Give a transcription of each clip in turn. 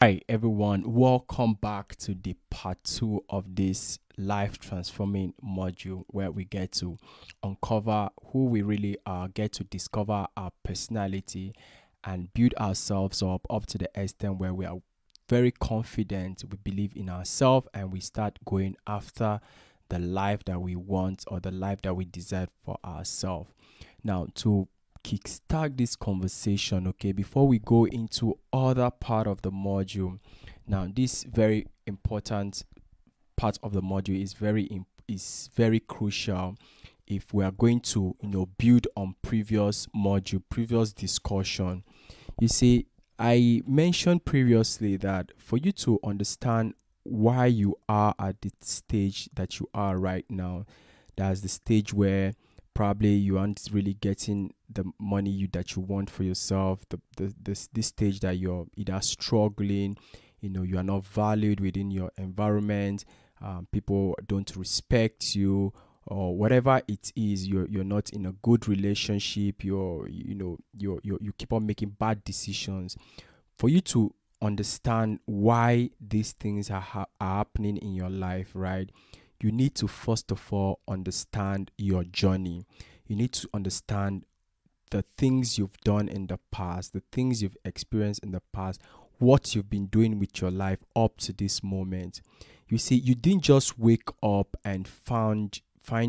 Hi everyone, welcome back to the part two of this life transforming module where we get to uncover who we really are, get to discover our personality and build ourselves up to the extent where we are very confident, we believe in ourselves, and we start going after the life that we want or the life that we desire for ourselves. Now, to kickstart this conversation, okay, before we go into other part of the module. Now, this very important part of the module is very crucial if we are going to build on previous module, previous discussion. You see, I mentioned previously that for you to understand why you are at the stage that you are right now, that's the stage where probably you aren't really getting the money that you want for yourself, this stage that you're either struggling, you are not valued within your environment, people don't respect you, or whatever it is, you're not in a good relationship, you keep on making bad decisions. For you to understand why these things are happening in your life, right? You need to first of all understand your journey. You need to understand the things you've done in the past, the things you've experienced in the past, what you've been doing with your life up to this moment. You see, you didn't just wake up and find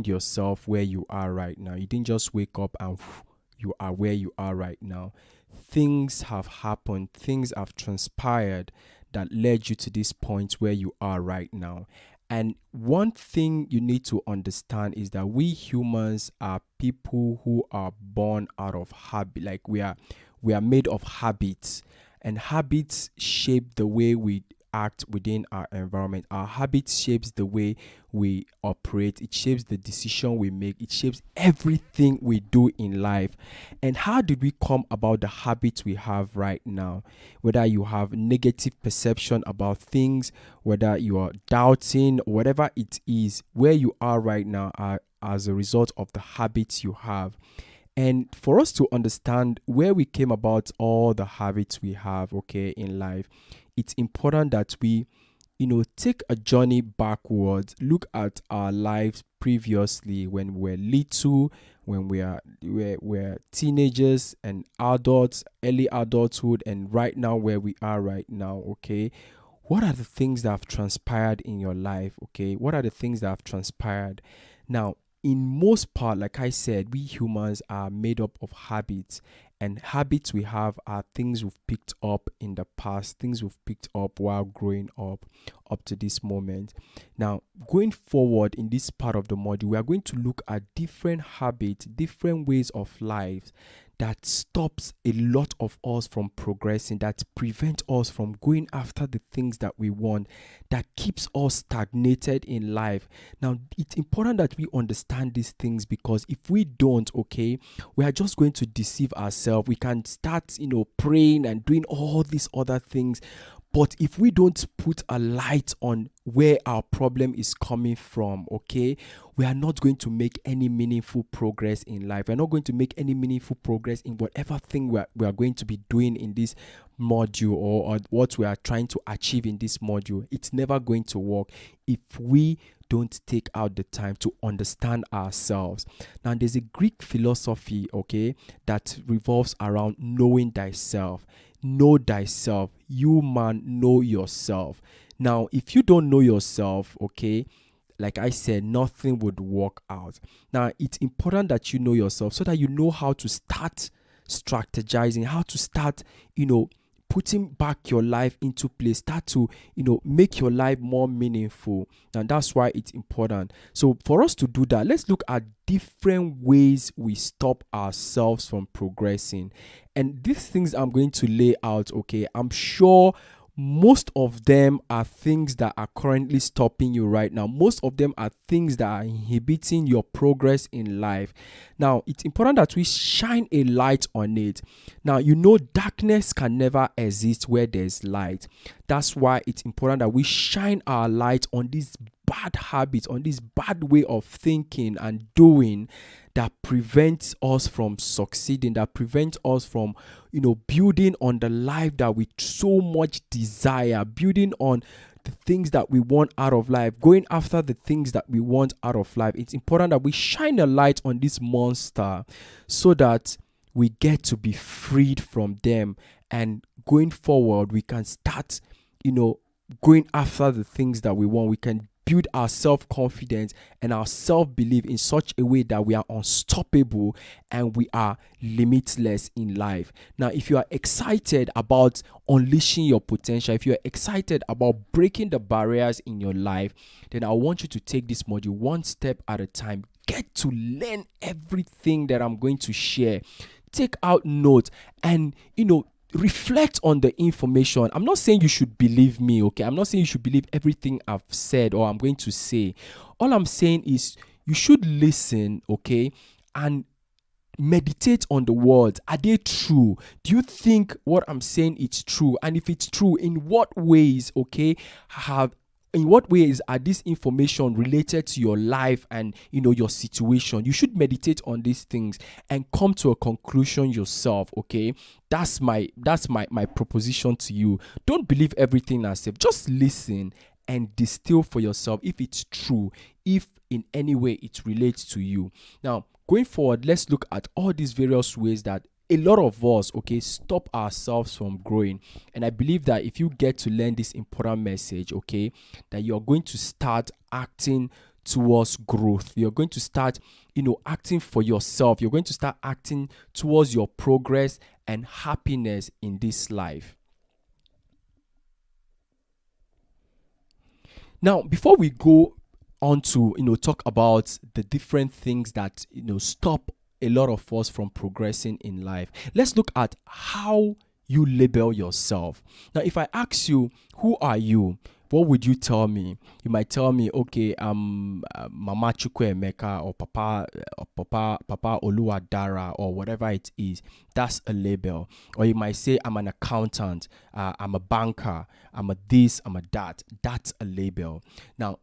yourself where you are right now. You didn't just wake up and you are where you are right now. Things have happened, things have transpired that led you to this point where you are right now. And one thing you need to understand is that we humans are people who are born out of habit. Like we are made of habits, and habits shape the way we act within our environment. Our habits shapes the way we operate. It shapes the decision we make. It shapes everything we do in life. And how did we come about the habits we have right now? Whether you have negative perception about things, whether you are doubting, whatever it is, where you are right now are as a result of the habits you have. And for us to understand where we came about all the habits we have, okay, in life, it's important that we, take a journey backwards, look at our lives previously when we were little, when we're teenagers and adults, early adulthood, and right now where we are right now, okay? What are the things that have transpired in your life, okay? What are the things that have transpired? Now, in most part, like I said, we humans are made up of habits, and habits we have are things we've picked up in the past, things we've picked up while growing up to this moment. Now, going forward in this part of the module, we are going to look at different habits, different ways of life that stops a lot of us from progressing, that prevent us from going after the things that we want, that keeps us stagnated in life. Now, it's important that we understand these things, because if we don't, okay, we are just going to deceive ourselves. We can start, praying and doing all these other things, but if we don't put a light on where our problem is coming from, okay, we are not going to make any meaningful progress in life. We're not going to make any meaningful progress in whatever thing we are going to be doing in this module, or what we are trying to achieve in this module. It's never going to work if we don't take out the time to understand ourselves. Now, there's a Greek philosophy, okay, that revolves around knowing thyself. Know thyself. You man, know yourself. Now, if you don't know yourself, okay, like I said, nothing would work out. Now, it's important that you know yourself so that you know how to start strategizing, how to start, putting back your life into place, start to, make your life more meaningful. And that's why it's important. So, for us to do that, let's look at different ways we stop ourselves from progressing. And these things I'm going to lay out, okay, I'm sure most of them are things that are currently stopping you right now. Most of them are things that are inhibiting your progress in life. Now, it's important that we shine a light on it. Now, darkness can never exist where there's light. That's why it's important that we shine our light on these bad habits, on this bad way of thinking and doing that prevents us from succeeding, that prevents us from, building on the life that we so much desire, building on the things that we want out of life, going after the things that we want out of life. It's important that we shine a light on this monster so that we get to be freed from them, and going forward we can start going after the things that we want. We can build our self-confidence and our self-belief in such a way that we are unstoppable and we are limitless in life. Now, if you are excited about unleashing your potential, if you are excited about breaking the barriers in your life, then I want you to take this module one step at a time. Get to learn everything that I'm going to share. Take out notes and reflect on the information. I'm not saying you should believe me, okay? I'm not saying you should believe everything I've said or I'm going to say. All I'm saying is you should listen, okay? And meditate on the words. Are they true? Do you think what I'm saying is true? And if it's true, in what ways, okay, in what ways are this information related to your life and your situation? You should meditate on these things and come to a conclusion yourself, okay? That's my proposition to you. Don't believe everything I say. Just listen and distill for yourself if it's true, if in any way it relates to you. Now, going forward, let's look at all these various ways that a lot of us, okay, stop ourselves from growing. And I believe that if you get to learn this important message, okay, that you're going to start acting towards growth. You're going to start, acting for yourself. You're going to start acting towards your progress and happiness in this life. Now, before we go on to, talk about the different things that, stop a lot of us from progressing in life, let's look at how you label yourself. Now, if I ask you, who are you? What would you tell me? You might tell me, okay, I'm Mama Chukwuemeka or Papa Oluwadara or whatever it is. That's a label. Or you might say, I'm an accountant, I'm a banker, I'm a this, I'm a that. That's a label. Now,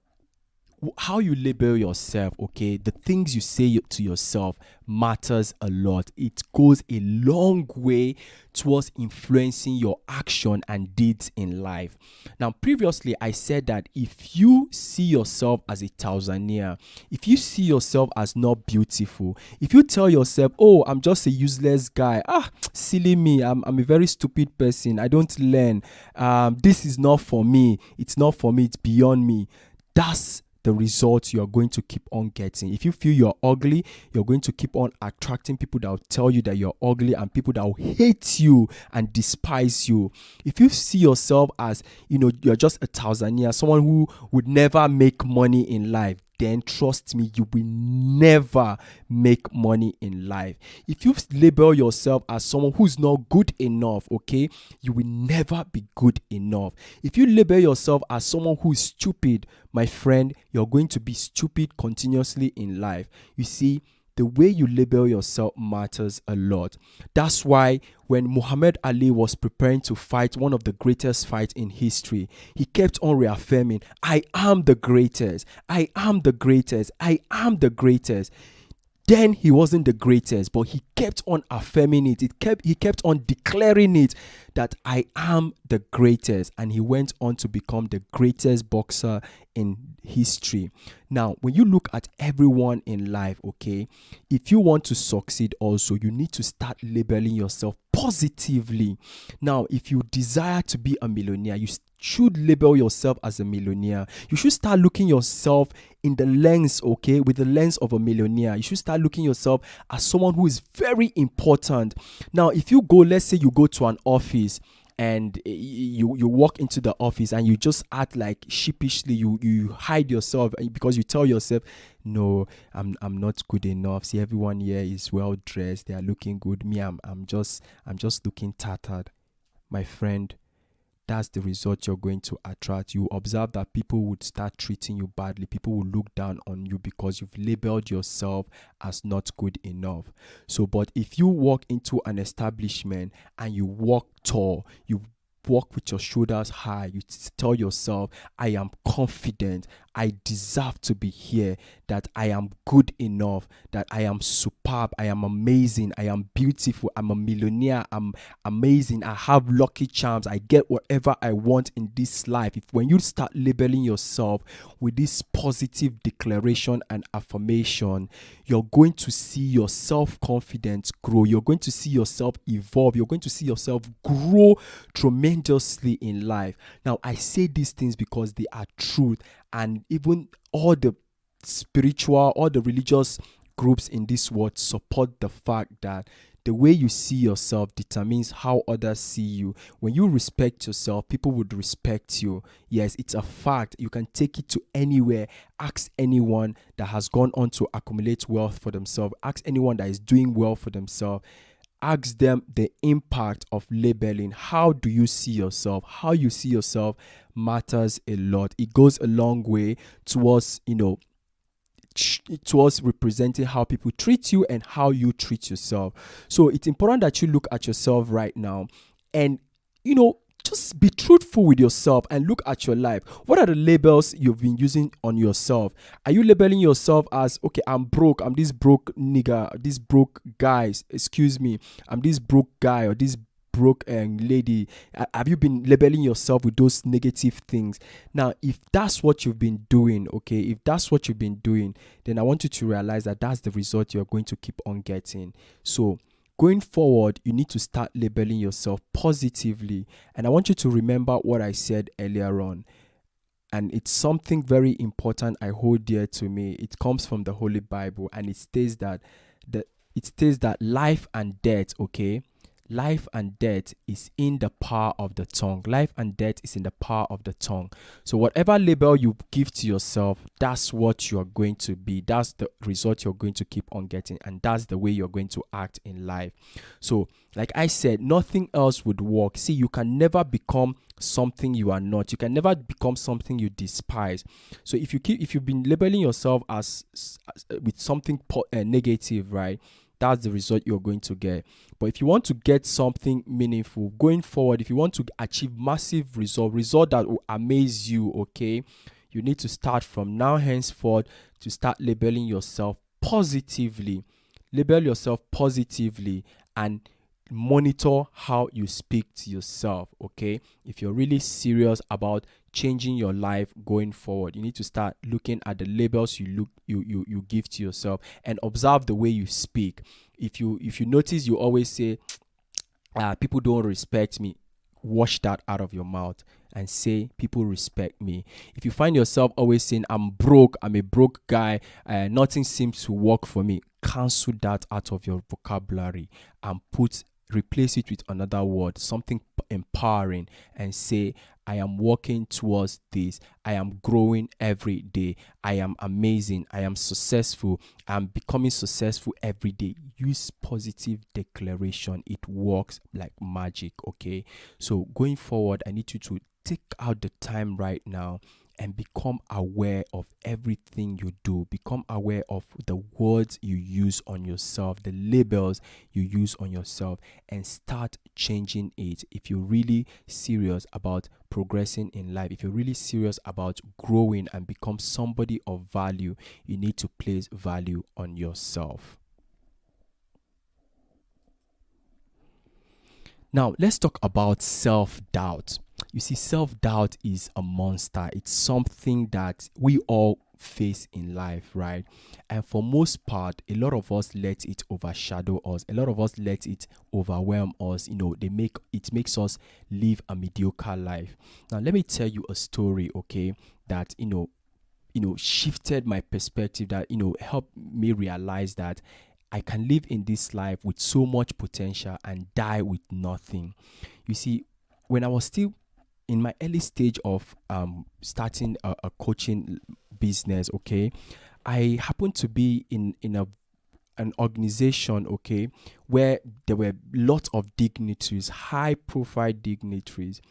how you label yourself, okay, the things you say to yourself matters a lot. It goes a long way towards influencing your action and deeds in life. Now, previously I said that if you see yourself as a thousandaire, if you see yourself as not beautiful, if you tell yourself, oh, I'm just a useless guy, silly me, I'm a very stupid person, I don't learn, this is not for me, it's beyond me, that's the result you are going to keep on getting. If you feel you're ugly, you're going to keep on attracting people that will tell you that you're ugly and people that will hate you and despise you. If you see yourself as, you're just a thousandaire, someone who would never make money in life, then trust me, you will never make money in life. If you label yourself as someone who's not good enough, okay, you will never be good enough. If you label yourself as someone who is stupid, my friend, you're going to be stupid continuously in life. You see, the way you label yourself matters a lot. That's why when Muhammad Ali was preparing to fight one of the greatest fights in history, he kept on reaffirming, I am the greatest, I am the greatest, I am the greatest. Then he wasn't the greatest, but he kept on affirming it. He kept on declaring it that I am the greatest. And he went on to become the greatest boxer in history. Now, when you look at everyone in life, okay, if you want to succeed also, you need to start labeling yourself positively. Now, if you desire to be a millionaire, you should label yourself as a millionaire. You should start looking yourself in the lens, okay, with the lens of a millionaire. You should start looking yourself as someone who is very important. Now, if you go, let's say you go to an office and you walk into the office and you just act like sheepishly, you hide yourself because you tell yourself, no, I'm not good enough. See, everyone here is well dressed, they are looking good. Me, I'm just looking tattered. My friend, that's the result you're going to attract. You observe that people would start treating you badly. People will look down on you because you've labeled yourself as not good enough. So, but if you walk into an establishment and you walk tall, you walk with your shoulders high. You tell yourself, I am confident, I deserve to be here, that I am good enough, that I am superb, I am amazing, I am beautiful, I'm a millionaire, I'm amazing, I have lucky charms, I get whatever I want in this life. When you start labeling yourself with this positive declaration and affirmation, you're going to see your self-confidence grow. You're going to see yourself evolve. You're going to see yourself grow tremendously in life. Now, I say these things because they are truth, and even all the spiritual, all the religious groups in this world support the fact that the way you see yourself determines how others see you. When you respect yourself, people would respect you. Yes, it's a fact. You can take it to anywhere. Ask anyone that has gone on to accumulate wealth for themselves. Ask anyone that is doing well for themselves. Ask them the impact of labeling. How do you see yourself? How you see yourself matters a lot. It goes a long way towards, towards representing how people treat you and how you treat yourself. So it's important that you look at yourself right now and, just be truthful with yourself and look at your life. What are the labels you've been using on yourself? Are you labeling yourself as, okay, I'm broke, I'm this broke nigga, this broke guy, excuse me, I'm this broke guy or this broke lady? Have you been labeling yourself with those negative things? Now, if that's what you've been doing, okay, if that's what you've been doing, then I want you to realize that that's the result you're going to keep on getting. So going forward, you need to start labeling yourself positively. And I want you to remember what I said earlier on. And it's something very important I hold dear to me. It comes from the Holy Bible, and it states that life and death, okay? Life and death is in the power of the tongue. Life and death is in the power of the tongue. So whatever label you give to yourself, that's what you're going to be. That's the result you're going to keep on getting. And that's the way you're going to act in life. So like I said, nothing else would work. See, you can never become something you are not. You can never become something you despise. So if you've been labeling yourself as with something negative, right? That's the result you're going to get. But if you want to get something meaningful going forward, if you want to achieve massive result that will amaze you, okay, you need to start from now henceforth to start labeling yourself positively. Label yourself positively and monitor how you speak to yourself, okay? If you're really serious about changing your life going forward, you need to start looking at the labels you give to yourself and observe the way you speak. If you notice you always say, people don't respect me, wash that out of your mouth and say, people respect me. If you find yourself always saying, I'm broke, I'm a broke guy, nothing seems to work for me, cancel that out of your vocabulary and replace it with another word, something empowering, and say, I am working towards this. I am growing every day. I am amazing. I am successful. I'm becoming successful every day. Use positive declaration. It works like magic, okay? So going forward, I need you to take out the time right now and become aware of everything you do. Become aware of the words you use on yourself, the labels you use on yourself, and start changing it. If you're really serious about progressing in life, if you're really serious about growing and become somebody of value, you need to place value on yourself. Now, let's talk about self-doubt. You see, self-doubt is a monster. It's something that we all face in life, right? And for most part, a lot of us let it overshadow us. A lot of us let it overwhelm us. It makes us live a mediocre life. Now, let me tell you a story, okay, that shifted my perspective, that helped me realize that I can live in this life with so much potential and die with nothing. You see, when I was still in my early stage of starting a coaching business, okay, I happened to be in an organization, okay, where there were lots of dignitaries, high profile dignitaries.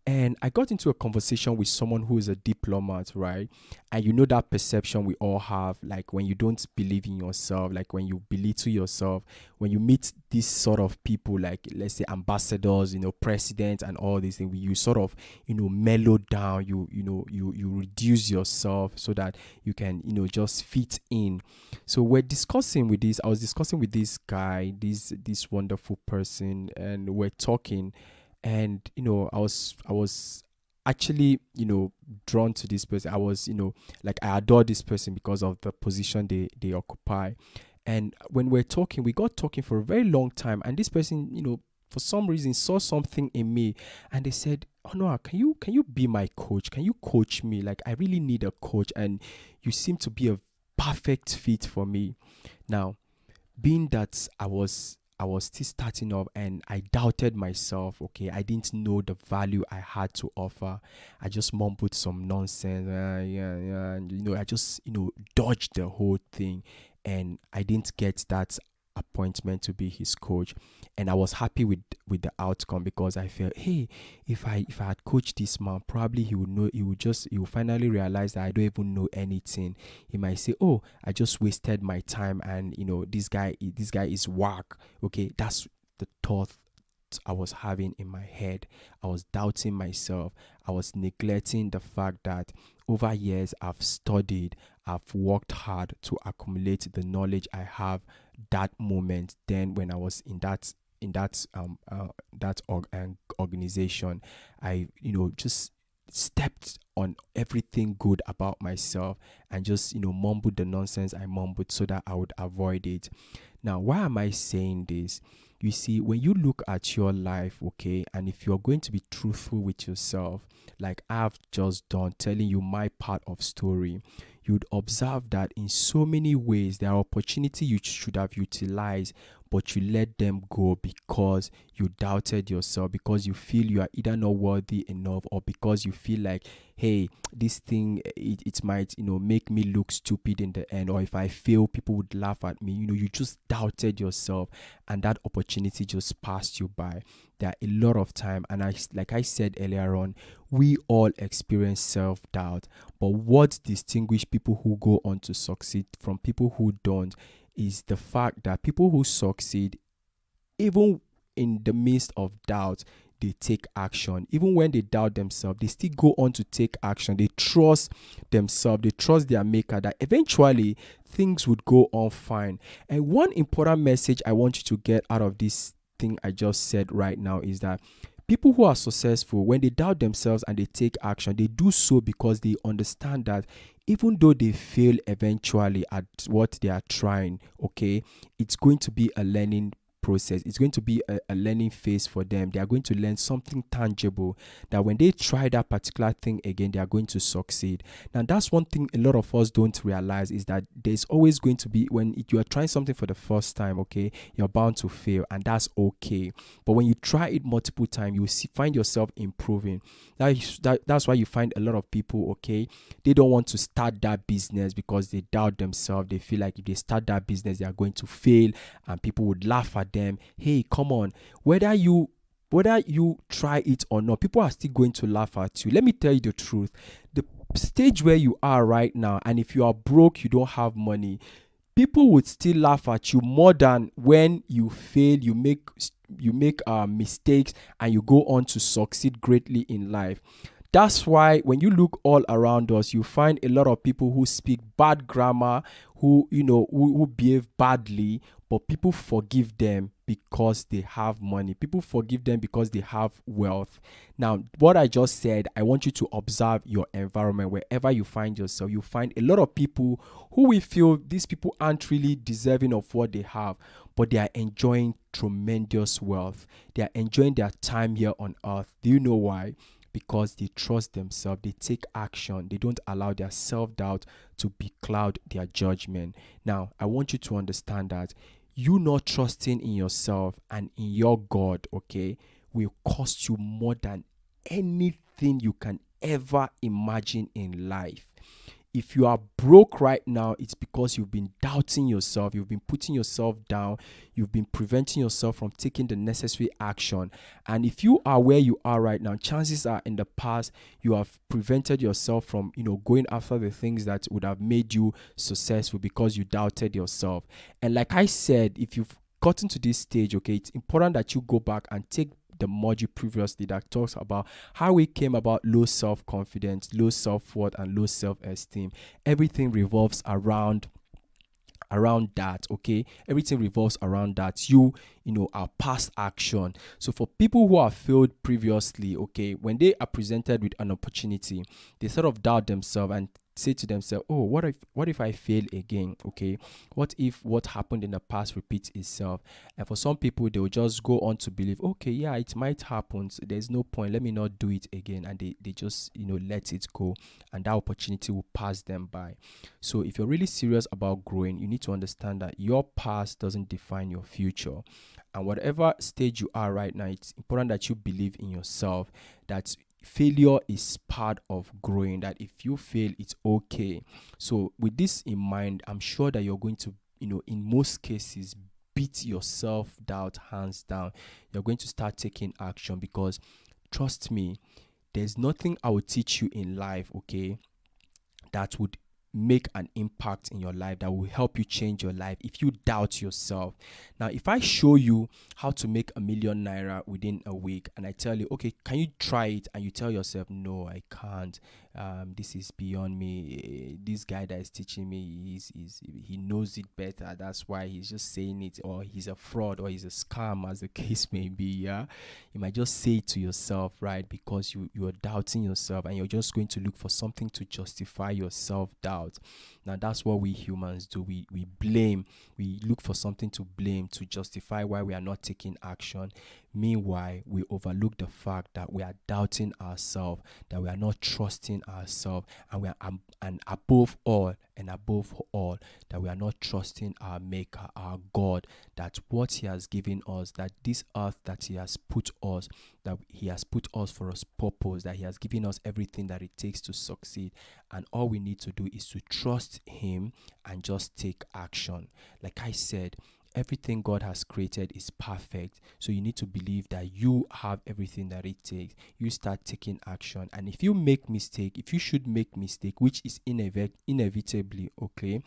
And I got into a conversation with someone who is a diplomat, right? And you know that perception we all have, like when you don't believe in yourself, like when you belittle yourself, when you meet these sort of people, like let's say ambassadors, presidents and all these things, you sort of, mellow down, you reduce yourself so that you can, just fit in. So I was discussing with this guy, this wonderful person, and we're talking, and I was actually drawn to this person. I was like I adore this person because of the position they occupy. And when we're talking, we got talking for a very long time, and this person, for some reason saw something in me, and they said, "Oh no, can you be my coach? Can you coach me? Like I really need a coach, and you seem to be a perfect fit for me." Now, being that I was still starting up and I doubted myself, okay, I didn't know the value I had to offer. I just mumbled some nonsense, yeah, yeah, and I just dodged the whole thing, and I didn't get that appointment to be his coach. And I was happy with the outcome, because I felt, hey, if I had coached this man, probably he would finally realize that I don't even know anything. He might say, oh, I just wasted my time, and this guy is whack. Okay, that's the thought I was having in my head. I was doubting myself. I was neglecting the fact that over years I've studied, I've worked hard to accumulate the knowledge I have that moment. Then when I was in that organization, I just stepped on everything good about myself, and just mumbled the nonsense I mumbled so that I would avoid it. Now, why am I saying this? You see, when you look at your life, okay, and if you're going to be truthful with yourself, like I've just done, telling you my part of story, you'd observe that in so many ways there are opportunities you should have utilized, but you let them go because you doubted yourself, because you feel you are either not worthy enough, or because you feel like, hey, this thing, it might make me look stupid in the end, or if I fail, people would laugh at me. You just doubted yourself, and that opportunity just passed you by. There are a lot of time, and like I said earlier on, we all experience self-doubt, but what distinguishes people who go on to succeed from people who don't is the fact that people who succeed, even in the midst of doubt, they take action. Even when they doubt themselves, they still go on to take action. They trust themselves, they trust their maker, that eventually things would go on fine. And one important message I want you to get out of this thing I just said right now is that people who are successful, when they doubt themselves and they take action, they do so because they understand that even though they fail eventually at what they are trying, okay, it's going to be a learning process. It's going to be a learning phase for them. They are going to learn something tangible, that when they try that particular thing again, they are going to succeed. Now, that's one thing a lot of us don't realize, is that there's always going to be, when you are trying something for the first time, okay, you're bound to fail, and that's okay. But when you try it multiple times, you find yourself improving. That's why you find a lot of people, okay, they don't want to start that business because they doubt themselves. They feel like if they start that business, they are going to fail, and people would laugh at them. Hey, come on, whether you try it or not, people are still going to laugh at you. Let me tell you the truth. The stage where you are right now, and if you are broke, you don't have money, people would still laugh at you more than when you fail, you make mistakes, and you go on to succeed greatly in life. That's why when you look all around us, you find a lot of people who speak bad grammar, who behave badly, but people forgive them because they have money. People forgive them because they have wealth. Now, what I just said, I want you to observe your environment. Wherever you find yourself, you find a lot of people who will feel these people aren't really deserving of what they have, but they are enjoying tremendous wealth. They are enjoying their time here on earth. Do you know why? Because they trust themselves, they take action, they don't allow their self-doubt to becloud their judgment. Now, I want you to understand that you not trusting in yourself and in your God, okay, will cost you more than anything you can ever imagine in life. if you are broke right now, it's because you've been doubting yourself, you've been putting yourself down, you've been preventing yourself from taking the necessary action. And if you are where you are right now, chances are in the past you have prevented yourself from, going after the things that would have made you successful because you doubted yourself. And like I said, if you've gotten to this stage, okay, it's important that you go back and take the module previously that talks about how we came about low self-confidence, low self-worth, and low self-esteem. Everything revolves around that. Okay, everything revolves around that. Our past action. So for people who have failed previously, okay, when they are presented with an opportunity, they sort of doubt themselves and say to themselves, oh, what if I fail again? Okay, what if what happened in the past repeats itself? And for some people, they will just go on to believe, okay, yeah, it might happen, so there's no point, let me not do it again. And they just let it go, and that opportunity will pass them by. So if you're really serious about growing, you need to understand that your past doesn't define your future. And whatever stage you are right now, it's important that you believe in yourself, that failure is part of growing, that if you fail, it's okay. So with this in mind, I'm sure that you're going to, in most cases, beat your self-doubt hands down. You're going to start taking action, because trust me, there's nothing I will teach you in life, okay, that would make an impact in your life, that will help you change your life, if you doubt yourself. Now, if I show you how to make ₦1,000,000 within a week, and I tell you, okay, can you try it? And you tell yourself, no, I can't. This is beyond me. This guy that is teaching me, he knows it better. That's why he's just saying it, or he's a fraud, or he's a scam, as the case may be. Yeah, you might just say it to yourself, right? Because you are doubting yourself, and you're just going to look for something to justify your self-doubt. Now, that's what we humans do. We blame. We look for something to blame, to justify why we are not taking action. Meanwhile, we overlook the fact that we are doubting ourselves, that we are not trusting ourselves, and above all, that we are not trusting our Maker, our God, that what He has given us, that this earth that He has put us, that He has put us for a purpose, that He has given us everything that it takes to succeed. And all we need to do is to trust Him and just take action. Like I said, everything God has created is perfect. So you need to believe that you have everything that it takes. You start taking action. And if you should make mistake, which is inevitably, okay,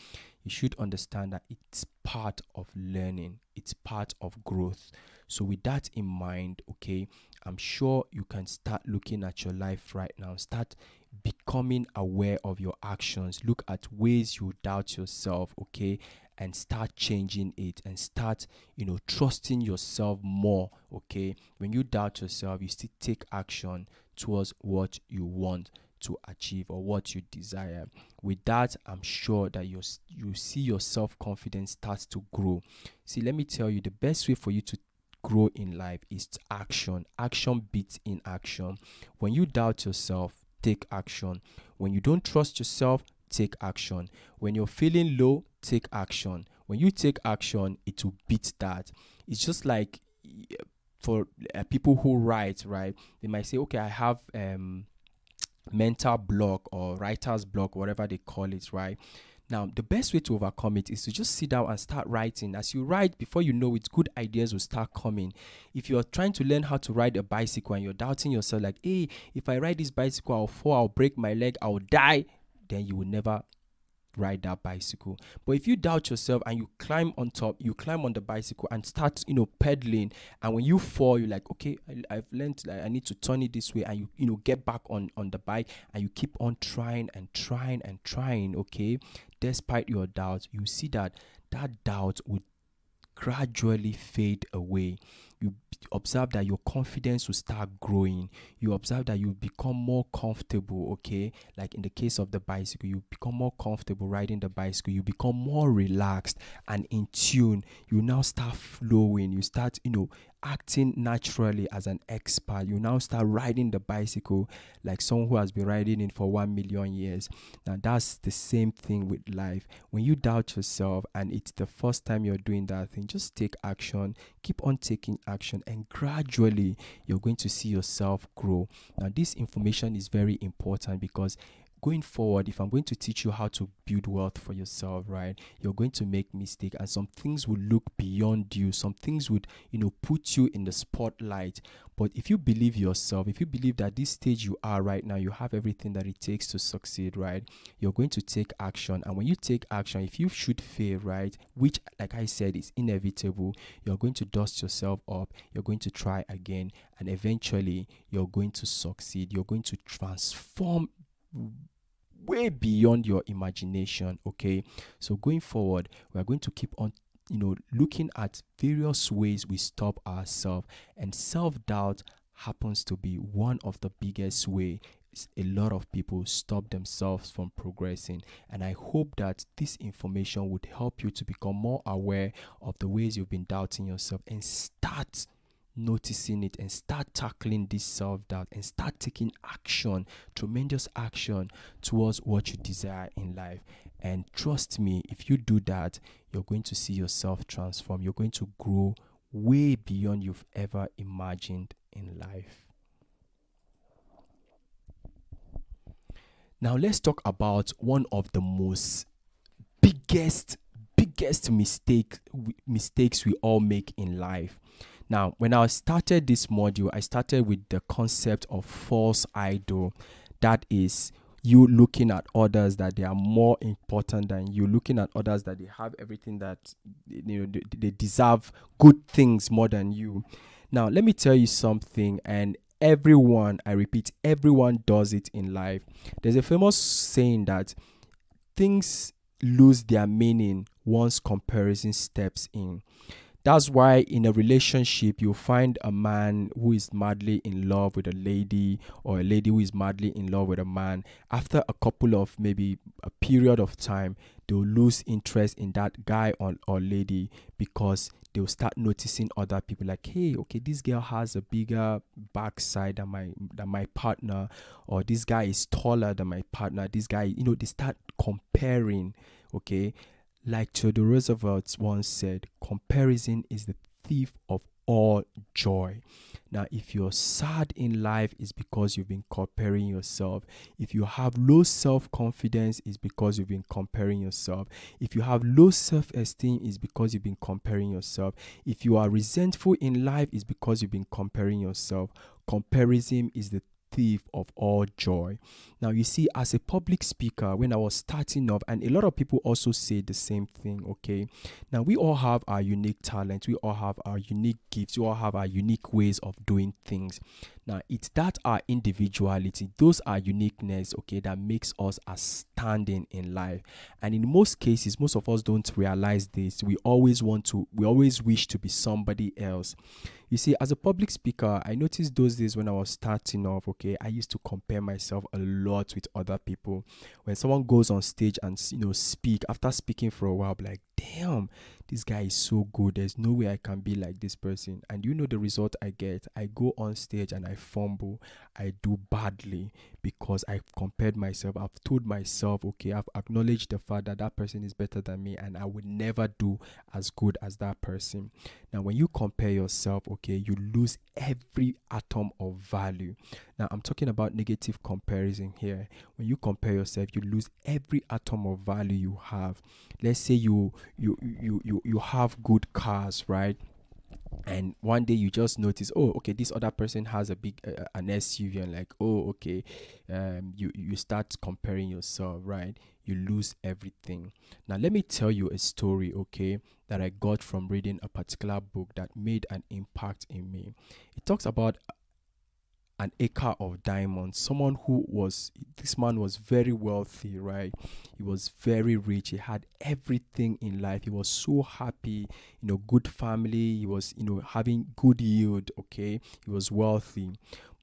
you should understand that it's part of learning. It's part of growth. So with that in mind, okay, I'm sure you can start looking at your life right now. Start becoming aware of your actions. Look at ways you doubt yourself, okay, and start changing it, and start trusting yourself more. Okay, when you doubt yourself, you still take action towards what you want to achieve or what you desire. With that, I'm sure that you see your self-confidence starts to grow. See, let me tell you, the best way for you to grow in life is action. Action beats inaction. When you doubt yourself, take action. When you don't trust yourself, take action. When you're feeling low, take action. When you take action, it will beat that. It's just like for people who write, right? They might say, okay, I have mental block or writer's block, whatever they call it, right? Now, the best way to overcome it is to just sit down and start writing. As you write, before you know it, good ideas will start coming. If you're trying to learn how to ride a bicycle and you're doubting yourself, like, hey, if I ride this bicycle, I'll fall, I'll break my leg, I'll die, then you will never ride that bicycle. But if you doubt yourself and you climb on the bicycle and start pedaling, and when you fall, you're like, okay, I've learned, like, I need to turn it this way, and you get back on the bike, and you keep on trying and trying and trying, okay, despite your doubts, you see that doubt would gradually fade away. You observe that your confidence will start growing. You observe that you become more comfortable, okay? Like in the case of the bicycle, you become more comfortable riding the bicycle. You become more relaxed and in tune. You now start flowing. You start, acting naturally as an expert. You now start riding the bicycle like someone who has been riding it for 1,000,000 years. Now, that's the same thing with life. When you doubt yourself and it's the first time you're doing that thing, just take action. Keep on taking action, and gradually you're going to see yourself grow. Now, this information is very important, because going forward, if I'm going to teach you how to build wealth for yourself, right, you're going to make mistake, and some things will look beyond you. Some things would, put you in the spotlight. But if you believe yourself, if you believe that this stage you are right now, you have everything that it takes to succeed, right, you're going to take action. And when you take action, if you should fail, right, which, like I said, is inevitable, you're going to dust yourself up, you're going to try again, and eventually you're going to succeed. You're going to transform way beyond your imagination. Okay, so going forward, we are going to keep on, looking at various ways we stop ourselves, and self-doubt happens to be one of the biggest way a lot of people stop themselves from progressing. And I hope that this information would help you to become more aware of the ways you've been doubting yourself, and start noticing it, and start tackling this self-doubt, and start taking action, tremendous action, towards what you desire in life. And trust me, if you do that, you're going to see yourself transform. You're going to grow way beyond you've ever imagined in life. Now let's talk about one of the most biggest mistakes we all make in life. Now, when I started this module, I started with the concept of false idol. That is, you looking at others that they are more important than you, looking at others that they have everything, that they deserve good things more than you. Now, let me tell you something, and everyone, I repeat, everyone does it in life. There's a famous saying that things lose their meaning once comparison steps in. That's why in a relationship, you'll find a man who is madly in love with a lady, or a lady who is madly in love with a man. After a couple of, maybe a period of time, they'll lose interest in that guy or lady, because they'll start noticing other people, like, hey, okay, this girl has a bigger backside than my partner, or this guy is taller than my partner. This guy, they start comparing, okay? Like Theodore Roosevelt once said, comparison is the thief of all joy. Now, if you're sad in life, it's because you've been comparing yourself. If you have low self-confidence, it's because you've been comparing yourself. If you have low self-esteem, it's because you've been comparing yourself. If you are resentful in life, it's because you've been comparing yourself. Comparison is the thief of all joy. Now, you see, as a public speaker, when I was starting off, and a lot of people also say the same thing, okay? Now, we all have our unique talents, we all have our unique gifts, we all have our unique ways of doing things. Now, it's that our individuality, those are uniqueness, okay, that makes us outstanding in life. And in most cases, most of us don't realize this. We always wish to be somebody else. You see, as a public speaker, I noticed those days when I was starting off, okay, I used to compare myself a lot with other people. When someone goes on stage and, speak, after speaking for a while, I'll be like, damn, this guy is so good. There's no way I can be like this person. And the result I get? I go on stage and I fumble. I do badly because I've compared myself. I've told myself, okay, I've acknowledged the fact that that person is better than me, and I would never do as good as that person. Now, when you compare yourself, okay, you lose every atom of value. Now, I'm talking about negative comparison here. When you compare yourself, you lose every atom of value you have. Let's say you have good cars, right? And one day you just notice, oh, okay, this other person has a big an SUV, and like, oh, okay, you start comparing yourself, right? You lose everything. Now, let me tell you a story, okay, that I got from reading a particular book that made an impact in me. It talks about an acre of diamonds. This man was very wealthy, right? He was very rich. He had everything in life. He was so happy, good family. He was, having good yield, okay? He was wealthy.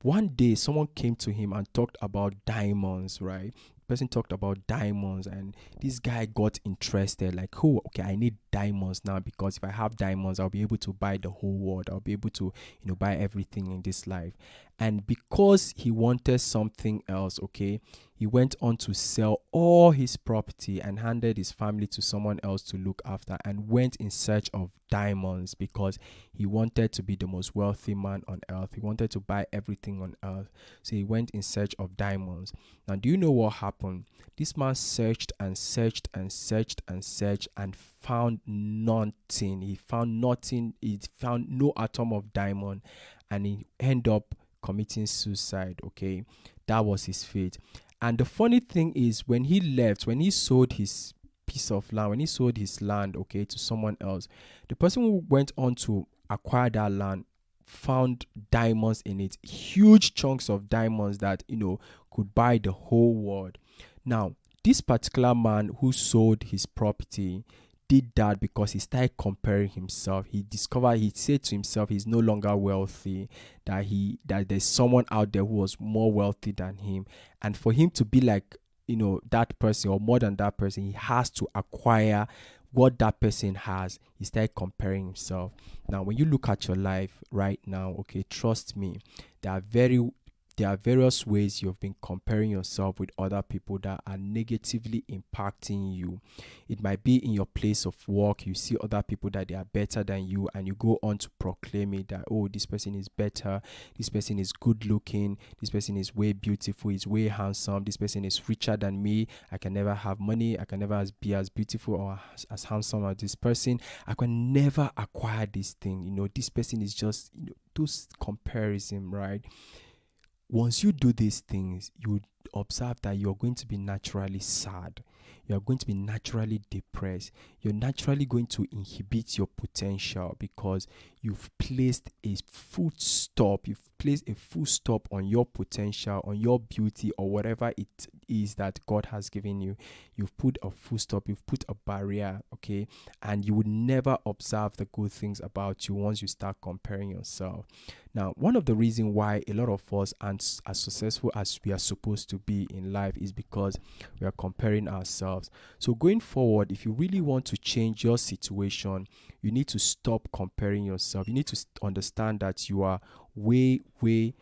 One day, someone came to him and talked about diamonds, right? Person talked about diamonds, and this guy got interested, like, oh, okay, I need diamonds now, because if I have diamonds, I'll be able to buy the whole world. I'll be able to buy everything in this life. And because he wanted something else, okay, he went on to sell all his property and handed his family to someone else to look after, and went in search of diamonds because he wanted to be the most wealthy man on earth. He wanted to buy everything on earth. So he went in search of diamonds. Now, do you know what happened? This man searched and searched and searched and searched and found nothing. He found nothing. He found no atom of diamond, and he ended up committing suicide. Okay, that was his fate. And the funny thing is, when he left, when he sold his piece of land, when he sold his land, okay, to someone else, the person who went on to acquire that land found diamonds in it, huge chunks of diamonds that, could buy the whole world. Now, this particular man who sold his property did that because he started comparing himself. He said to himself he's no longer wealthy, that there's someone out there who was more wealthy than him. And for him to be like, that person or more than that person, he has to acquire what that person has. He started comparing himself. Now, when you look at your life right now, okay, trust me, there are various ways you've been comparing yourself with other people that are negatively impacting you. It might be in your place of work. You see other people that they are better than you, and you go on to proclaim it that, oh, this person is better, this person is good looking, this person is way beautiful, is way handsome, this person is richer than me, I can never have money, I can never be as beautiful or as handsome as this person, I can never acquire this thing, this person is just, those comparison, right? Once you do these things, you observe that you're going to be naturally sad. You're going to be naturally depressed. You're naturally going to inhibit your potential because you've placed a full stop. You've placed a full stop on your potential, on your beauty, or whatever it is that God has given you. You've put a full stop. You've put a barrier, okay? And you would never observe the good things about you once you start comparing yourself. Now, one of the reasons why a lot of us aren't as successful as we are supposed to be in life is because we are comparing ourselves. So going forward, if you really want to change your situation, you need to stop comparing yourself. You need to understand that you are way, way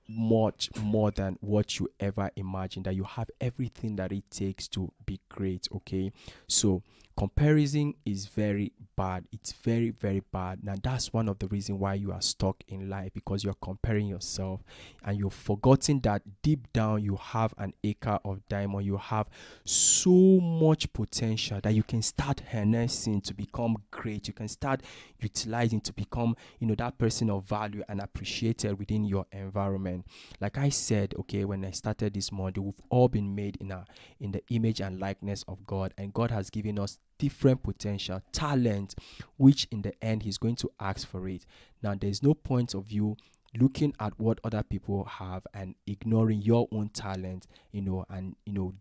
much more than what you ever imagined, that you have everything that it takes to be great, okay? So comparison is very bad. It's very, very bad. Now, that's one of the reasons why you are stuck in life, because you're comparing yourself and you've forgotten that deep down you have an acre of diamond. You have so much potential that you can start harnessing to become great. You can start utilizing to become, that person of value and appreciated within your environment. Like I said, okay, when I started this model, we've all been made in the image and likeness of God, and God has given us different potential, talent, which in the end He's going to ask for it. Now, there's no point of you looking at what other people have and ignoring your own talent, and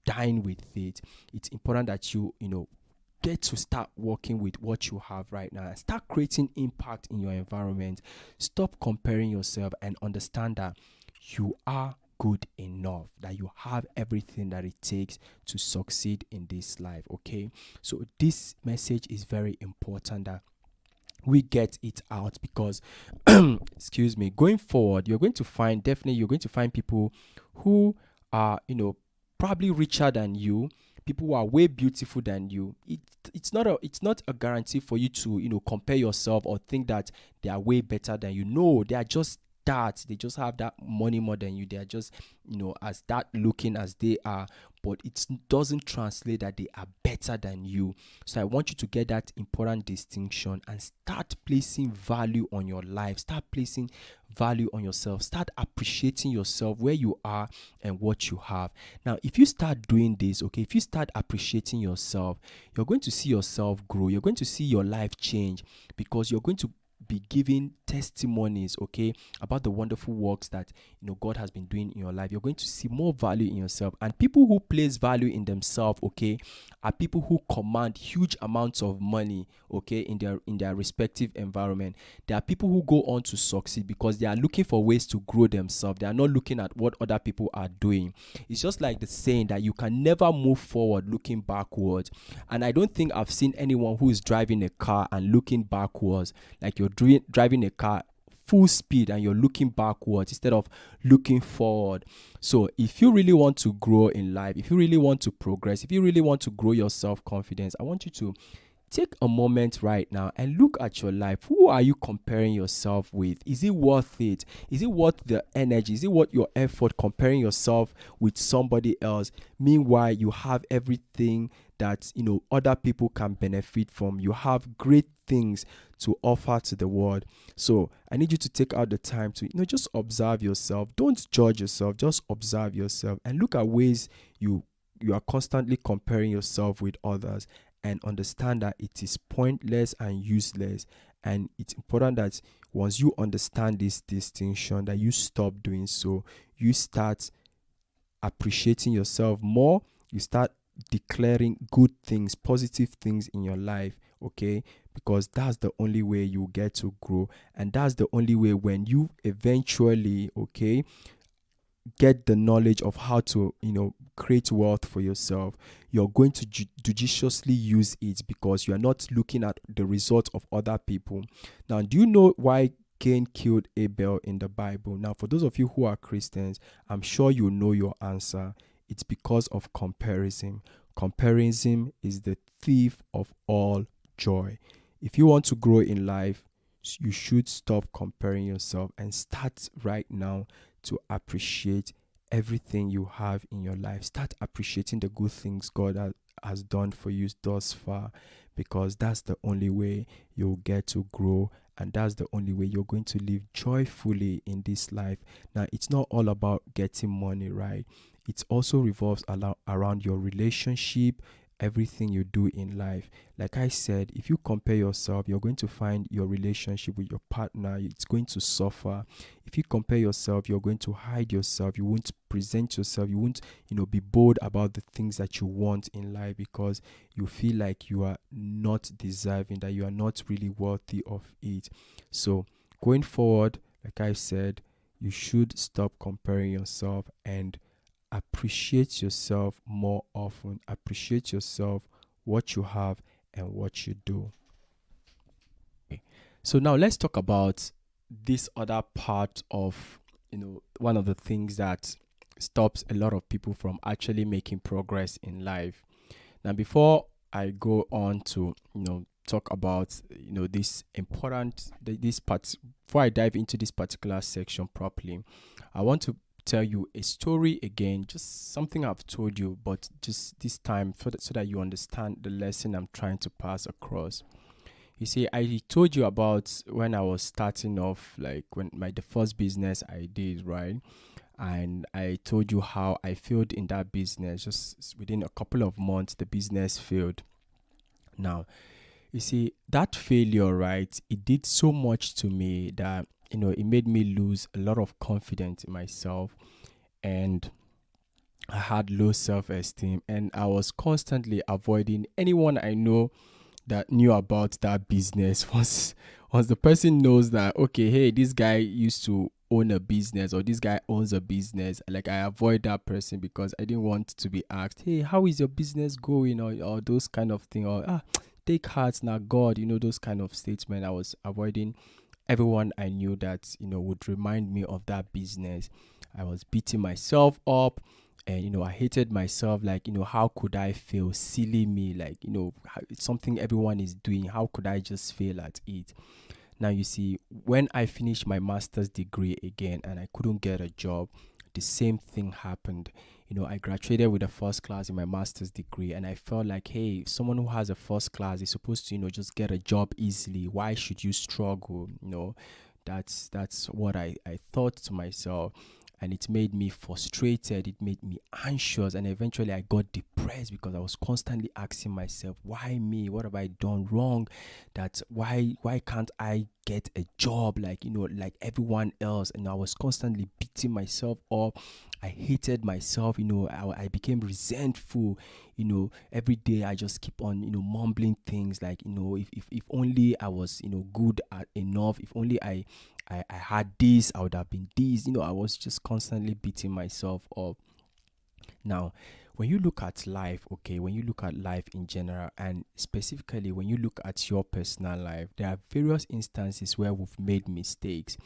dying with it. It's important that you get to start working with what you have right now and start creating impact in your environment. Stop comparing yourself and understand that you are good enough, that you have everything that it takes to succeed in this life, okay? So this message is very important that we get it out, because excuse me, going forward, you're going to find people who are probably richer than you, people who are way beautiful than you. It's not a guarantee for you to compare yourself or think that they are way better than you. No, they are just that. They just have that money more than you. They are just as that looking as they are, but it doesn't translate that they are better than you. So I want you to get that important distinction and start placing value on your life. Start placing value on yourself. Start appreciating yourself, where you are and what you have. Now, if you start doing this, okay, if you start appreciating yourself, you're going to see yourself grow. You're going to see your life change, because you're going to be giving testimonies, okay, about the wonderful works that God has been doing in your life. You're going to see more value in yourself. And people who place value in themselves, okay, are people who command huge amounts of money, okay, in their respective environment. There are people who go on to succeed because they are looking for ways to grow themselves. They are not looking at what other people are doing. It's just like the saying that you can never move forward looking backwards. And I don't think I've seen anyone who is driving a car and looking backwards, like you're driving a car full speed and you're looking backwards instead of looking forward. So if you really want to grow in life, if you really want to progress, if you really want to grow your self-confidence, I want you to take a moment right now and look at your life. Who are you comparing yourself with? Is it worth it? Is it worth the energy? Is it worth your effort comparing yourself with somebody else? Meanwhile, you have everything that other people can benefit from. You have great things to offer to the world. So I need you to take out the time to just observe yourself. Don't judge yourself. Just observe yourself and look at ways you are constantly comparing yourself with others, and understand that it is pointless and useless. And it's important that once you understand this distinction, that you stop doing so. You start appreciating yourself more. You start declaring good things, positive things in your life, okay? Because that's the only way you get to grow. And that's the only way when you eventually, okay, get the knowledge of how to create wealth for yourself, you're going to judiciously use it, because you are not looking at the result of other people. Now, do you know why Cain killed Abel in the Bible? Now, for those of you who are Christians, I'm sure you know your answer. It's because of comparison. Comparison is the thief of all joy. If you want to grow in life, you should stop comparing yourself and start right now to appreciate everything you have in your life. Start appreciating the good things God has done for you thus far, because that's the only way you'll get to grow, and that's the only way you're going to live joyfully in this life. Now, it's not all about getting money, right? It also revolves around your relationship, everything you do in life. Like I said, if you compare yourself, you're going to find your relationship with your partner, it's going to suffer. If you compare yourself, you're going to hide yourself. You won't present yourself. You won't, be bold about the things that you want in life, because you feel like you are not deserving, that you are not really worthy of it. So going forward, like I said, you should stop comparing yourself and appreciate yourself more often. Appreciate yourself, what you have and what you do. Okay. So now let's talk about this other part of, one of the things that stops a lot of people from actually making progress in life. Now, before I go on to, talk about, this important, this part, before I dive into this particular section properly, I want to tell you a story again, just something I've told you, but just this time so that you understand the lesson I'm trying to pass across. You see, I told you about when I was starting off, like when the first business I did, right? And I told you how I failed in that business. Just within a couple of months, the business failed. Now, you see, that failure, right? It did so much to me that, it made me lose a lot of confidence in myself, and I had low self-esteem, and I was constantly avoiding anyone I know that knew about that business. Once the person knows that, okay, hey, this guy used to own a business, or this guy owns a business, like, I avoid that person, because I didn't want to be asked, hey, how is your business going, or those kind of thing, or take heart now, God, those kind of statements. I was avoiding everyone I knew that would remind me of that business. I was beating myself up, and I hated myself, like, how could I fail? Silly me, like, it's something everyone is doing, how could I just fail at it? Now, you see, when I finished my master's degree again and I couldn't get a job, the same thing happened. I graduated with a first class in my master's degree, and I felt like, hey, someone who has a first class is supposed to, just get a job easily. Why should you struggle? That's what I thought to myself. And it made me frustrated, it made me anxious, and eventually I got depressed, because I was constantly asking myself, why me? What have I done wrong? That why can't I get a job like like everyone else? And I was constantly beating myself up. I hated myself. I became resentful. Every day I just keep on mumbling things like, if only I was good at enough, if only I had this, I would have been this. I was just constantly beating myself up. Now, when you look at life, okay, when you look at life in general, and specifically when you look at your personal life, there are various instances where we've made mistakes.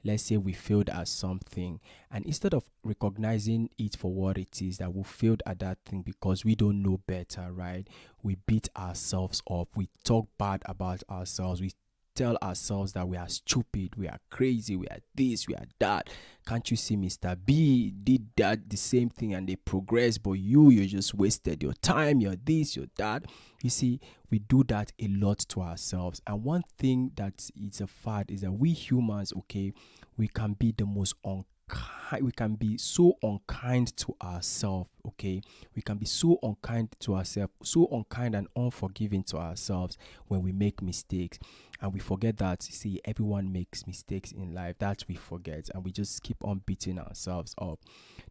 Let's say we failed at something, and instead of recognizing it for what it is, that we failed at that thing because we don't know better, right? We beat ourselves up, we talk bad about ourselves, we tell ourselves that we are stupid, we are crazy, we are this, we are that. Can't you see Mr. B did that the same thing and they progressed, but you just wasted your time, you're this, you're that. You see, we do that a lot to ourselves. And one thing that is a fact is that we humans, okay, we can be the most unkind, we can be so unkind to ourselves, okay? We can be so unkind to ourselves, so unkind and unforgiving to ourselves when we make mistakes. And we forget that, see, everyone makes mistakes in life. That we forget, and we just keep on beating ourselves up.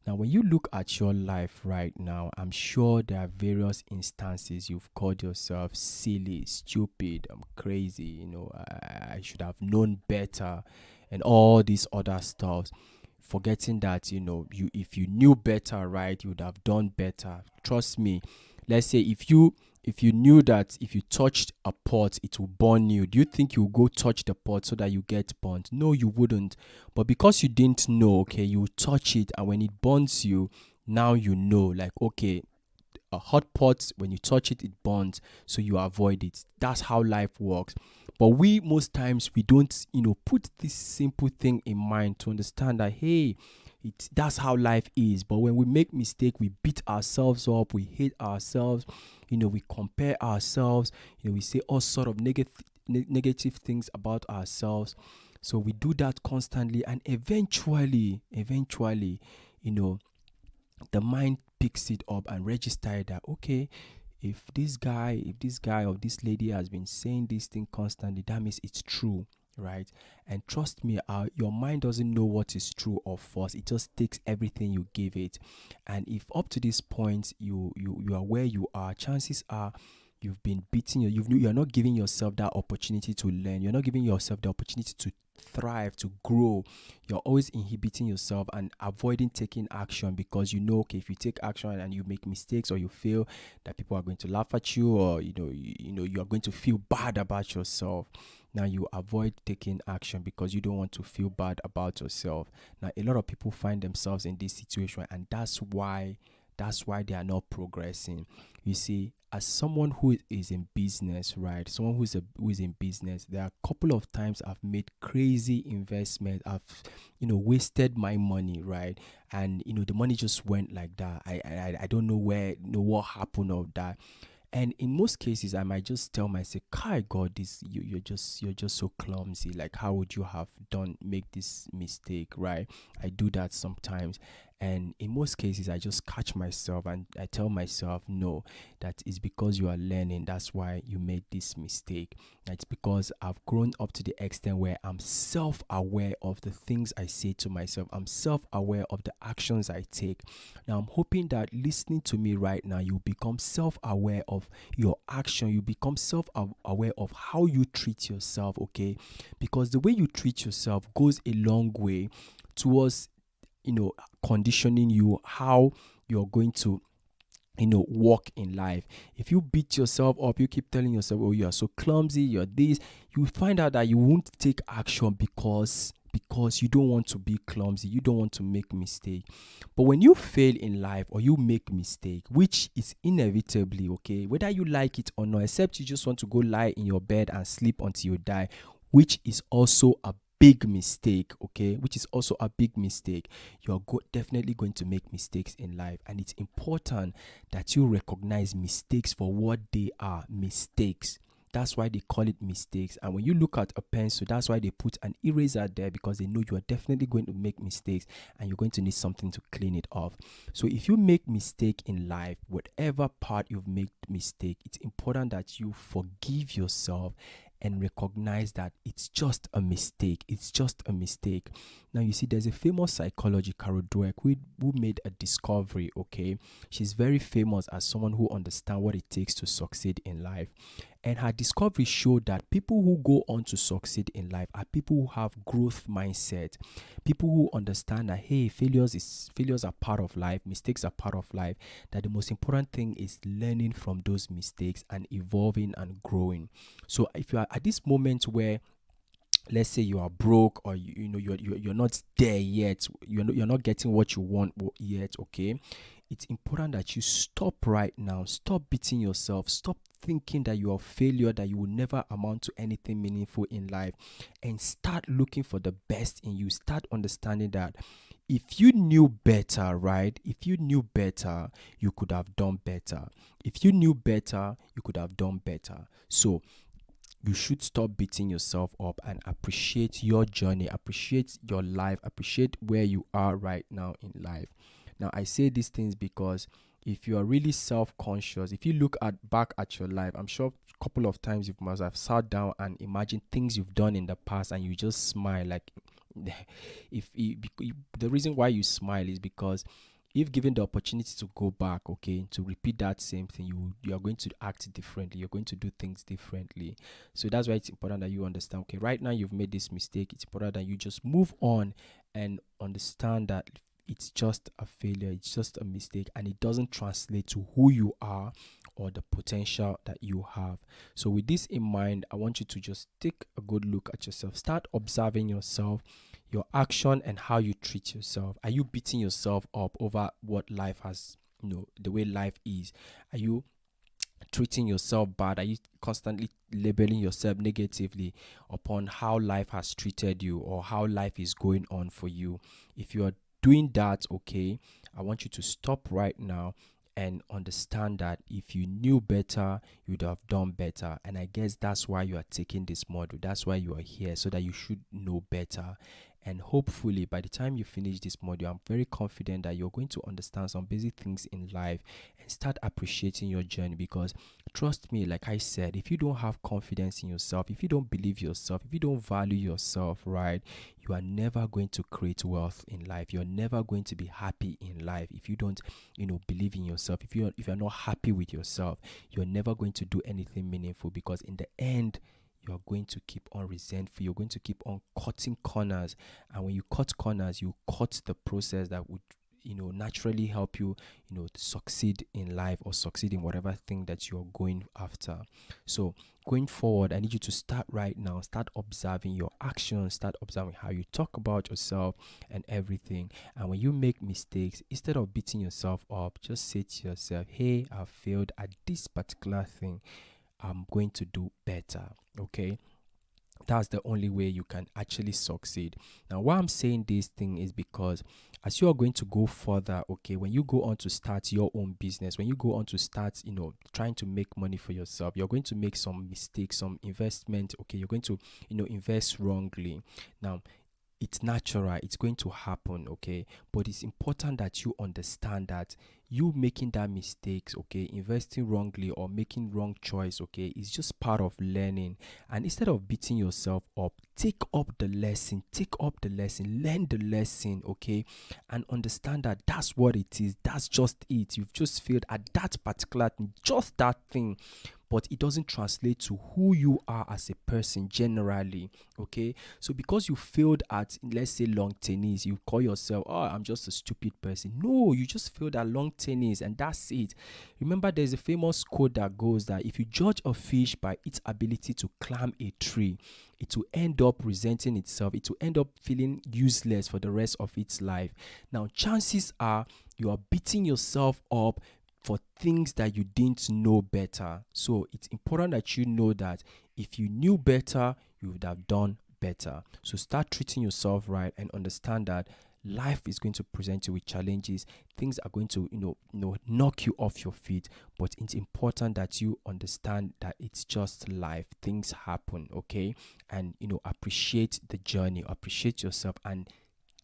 Now, when you look at your life right now, I'm sure there are various instances you've called yourself silly, stupid, I'm crazy, I should have known better, and all these other stuff. Forgetting that, you if you knew better, right, you would have done better. Trust me. Let's say if you knew that if you touched a pot it will burn you, do you think you will go touch the pot so that you get burnt? No, you wouldn't. But because you didn't know, okay, you touch it, and when it burns you, now you know, like, okay, a hot pot, when you touch it, it burns, so you avoid it. That's how life works. But we, most times, we don't, put this simple thing in mind to understand that, hey, that's how life is. But when we make mistake, we beat ourselves up, we hate ourselves, we compare ourselves, we say all sort of negative things about ourselves. So we do that constantly, and eventually, the mind picks it up and registers that, okay, if this guy or this lady has been saying this thing constantly, that means it's true, right? And trust me, your mind doesn't know what is true or false. It just takes everything you give it. And if up to this point you are where you are, chances are you've been beating you're not giving yourself that opportunity to learn. You're not giving yourself the opportunity to thrive, to grow. You're always inhibiting yourself and avoiding taking action, because okay, if you take action and you make mistakes or you fail, that people are going to laugh at you, or you are going to feel bad about yourself. Now you avoid taking action because you don't want to feel bad about yourself. Now a lot of people find themselves in this situation, and that's why they are not progressing. You see, as someone who is in business, right? Someone who is in business, there are a couple of times I've made crazy investment. I've wasted my money, right? And the money just went like that. I don't know what happened of that. And in most cases, I might just tell myself, "Kai, God, you're just so clumsy. Like, how would you have make this mistake, right?" I do that sometimes, and in most cases, I just catch myself and I tell myself, "No, that is because you are learning. That's why you made this mistake. It's because I've grown up to the extent where I'm self-aware of the things I say to myself. I'm self-aware of the actions I take." Now, I'm hoping that listening to me right now, you become self-aware of your action. You become self-aware of how you treat yourself, okay? Because the way you treat yourself goes a long way towards, conditioning you how you're going to walk in life. If you beat yourself up, you keep telling yourself, "Oh, you are so clumsy, you're this," you find out that you won't take action because you don't want to be clumsy, you don't want to make mistake. But when you fail in life or you make mistake, which is inevitably, okay, whether you like it or not, except you just want to go lie in your bed and sleep until you die, which is also a big mistake, okay, which is also a big mistake. You're definitely going to make mistakes in life, and it's important that you recognize mistakes for what they are, mistakes. That's why they call it mistakes. And when you look at a pencil, that's why they put an eraser there, because they know you are definitely going to make mistakes and you're going to need something to clean it off. So if you make mistake in life, whatever part you've made mistake, it's important that you forgive yourself and recognize that it's just a mistake. It's just a mistake. Now, you see, there's a famous psychologist, Carol Dweck, who made a discovery, okay? She's very famous as someone who understands what it takes to succeed in life. And her discovery showed that people who go on to succeed in life are people who have growth mindset, people who understand that, hey, failures are part of life, mistakes are part of life, that the most important thing is learning from those mistakes and evolving and growing. So if you are at this moment where, let's say, you are broke, or you're not there yet, you're not getting what you want yet, okay, it's important that you stop right now, stop beating yourself, stop thinking that you are a failure, that you will never amount to anything meaningful in life, and start looking for the best in you. Start understanding that if you knew better, right? If you knew better, you could have done better. If you knew better, you could have done better. So you should stop beating yourself up and appreciate your journey, appreciate your life, appreciate where you are right now in life. Now, I say these things because if you are really self-conscious, if you look at back at your life, I'm sure a couple of times you must have sat down and imagined things you've done in the past, and you just smile. Like, the reason why you smile is because if given the opportunity to go back, okay, to repeat that same thing, you are going to act differently, you're going to do things differently. So that's why it's important that you understand, okay, right now you've made this mistake. It's important that you just move on and understand that it's just a failure, it's just a mistake, and it doesn't translate to who you are or the potential that you have. So with this in mind, I want you to just take a good look at yourself, start observing yourself, your action, and how you treat yourself. Are you beating yourself up over what life has, the way life is? Are you treating yourself bad? Are you constantly labeling yourself negatively upon how life has treated you or how life is going on for you? If you are doing that, okay, I want you to stop right now and understand that if you knew better, you'd have done better. And I guess that's why you are taking this model. That's why you are here, so that you should know better. And hopefully, by the time you finish this module, I'm very confident that you're going to understand some basic things in life and start appreciating your journey. Because trust me, like I said, if you don't have confidence in yourself, if you don't believe yourself, if you don't value yourself, right, you are never going to create wealth in life. You're never going to be happy in life. If you don't, believe in yourself, if you're not happy with yourself, you're never going to do anything meaningful, because in the end, you're going to keep on resentful. You're going to keep on cutting corners. And when you cut corners, you cut the process that would, naturally help you, succeed in life or succeed in whatever thing that you're going after. So going forward, I need you to start right now. Start observing your actions. Start observing how you talk about yourself and everything. And when you make mistakes, instead of beating yourself up, just say to yourself, hey, I failed at this particular thing. I'm going to do better. Okay, that's the only way you can actually succeed. Now, why I'm saying this thing is because as you are going to go further, okay, when you go on to start your own business, when you go on to start, trying to make money for yourself, you're going to make some mistakes, some investment. Okay, you're going to, invest wrongly. Now, it's natural, it's going to happen, okay, but it's important that you understand that you making that mistakes, okay, investing wrongly or making wrong choice, okay, is just part of learning. And instead of beating yourself up, take up the lesson, learn the lesson, okay, and understand that that's what it is, that's just it. You've just failed at that particular thing, just that thing, but it doesn't translate to who you are as a person generally. Okay, so because you failed at, let's say, long tennis, you call yourself, oh, I'm just a stupid person. No, you just failed at long tennis, and that's it. Remember, there's a famous quote that goes that if you judge a fish by its ability to climb a tree, it will end up resenting itself, it will end up feeling useless for the rest of its life. Now, chances are you are beating yourself up for things that you didn't know better. So it's important that you know that if you knew better, you would have done better. So start treating yourself right and understand that life is going to present you with challenges. Things are going to, knock you off your feet, but it's important that you understand that it's just life. Things happen, okay? And, appreciate the journey, appreciate yourself, and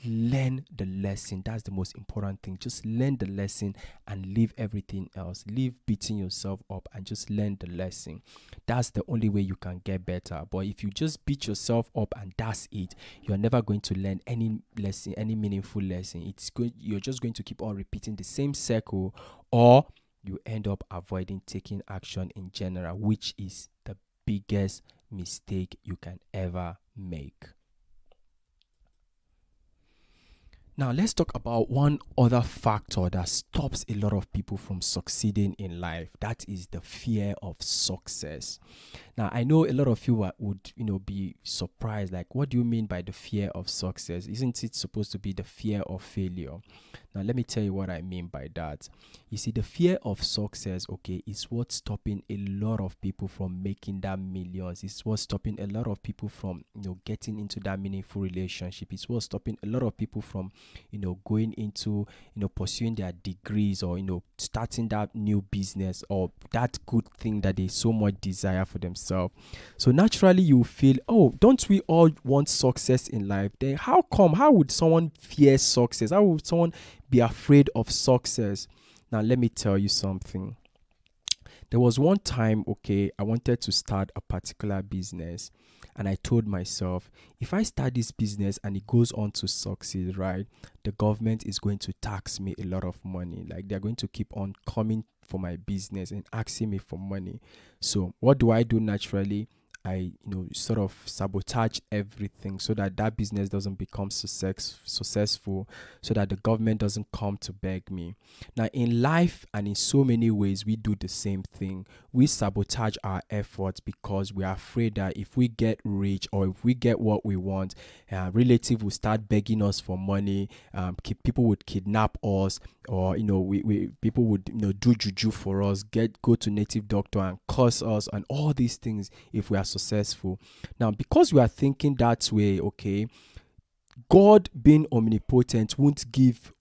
learn the lesson. That's the most important thing. Just learn the lesson and leave everything else. Leave beating yourself up and just learn the lesson. That's the only way you can get better. But if you just beat yourself up and that's it, you're never going to learn any lesson, any meaningful lesson. You're just going to keep on repeating the same circle, or you end up avoiding taking action in general, which is the biggest mistake you can ever make. Now, let's talk about one other factor that stops a lot of people from succeeding in life. That is the fear of success. Now, I know a lot of you would, be surprised. Like, what do you mean by the fear of success? Isn't it supposed to be the fear of failure? Now, let me tell you what I mean by that. You see, the fear of success, okay, is what's stopping a lot of people from making that millions. It's what's stopping a lot of people from, getting into that meaningful relationship. It's what's stopping a lot of people from, going into, pursuing their degrees, or, starting that new business, or that good thing that they so much desire for themselves. So naturally you feel, oh, don't we all want success in life? Then how would someone fear success? How would someone be afraid of success? Now let me tell you something. There was one time, okay, I wanted to start a particular business, and I told myself, if I start this business and it goes on to succeed, right, the government is going to tax me a lot of money. Like, they're going to keep on coming for my business and asking me for money. So what do I do naturally? I, sort of sabotage everything so that that business doesn't become successful, so that the government doesn't come to beg me. Now, in life and in so many ways, we do the same thing. We sabotage our efforts because we are afraid that if we get rich, or if we get what we want, relative will start begging us for money. People would kidnap us, or people would do juju for us, go to native doctor and curse us, and all these things if we are successful. Now, because we are thinking that way, okay, God, being omnipotent, won't give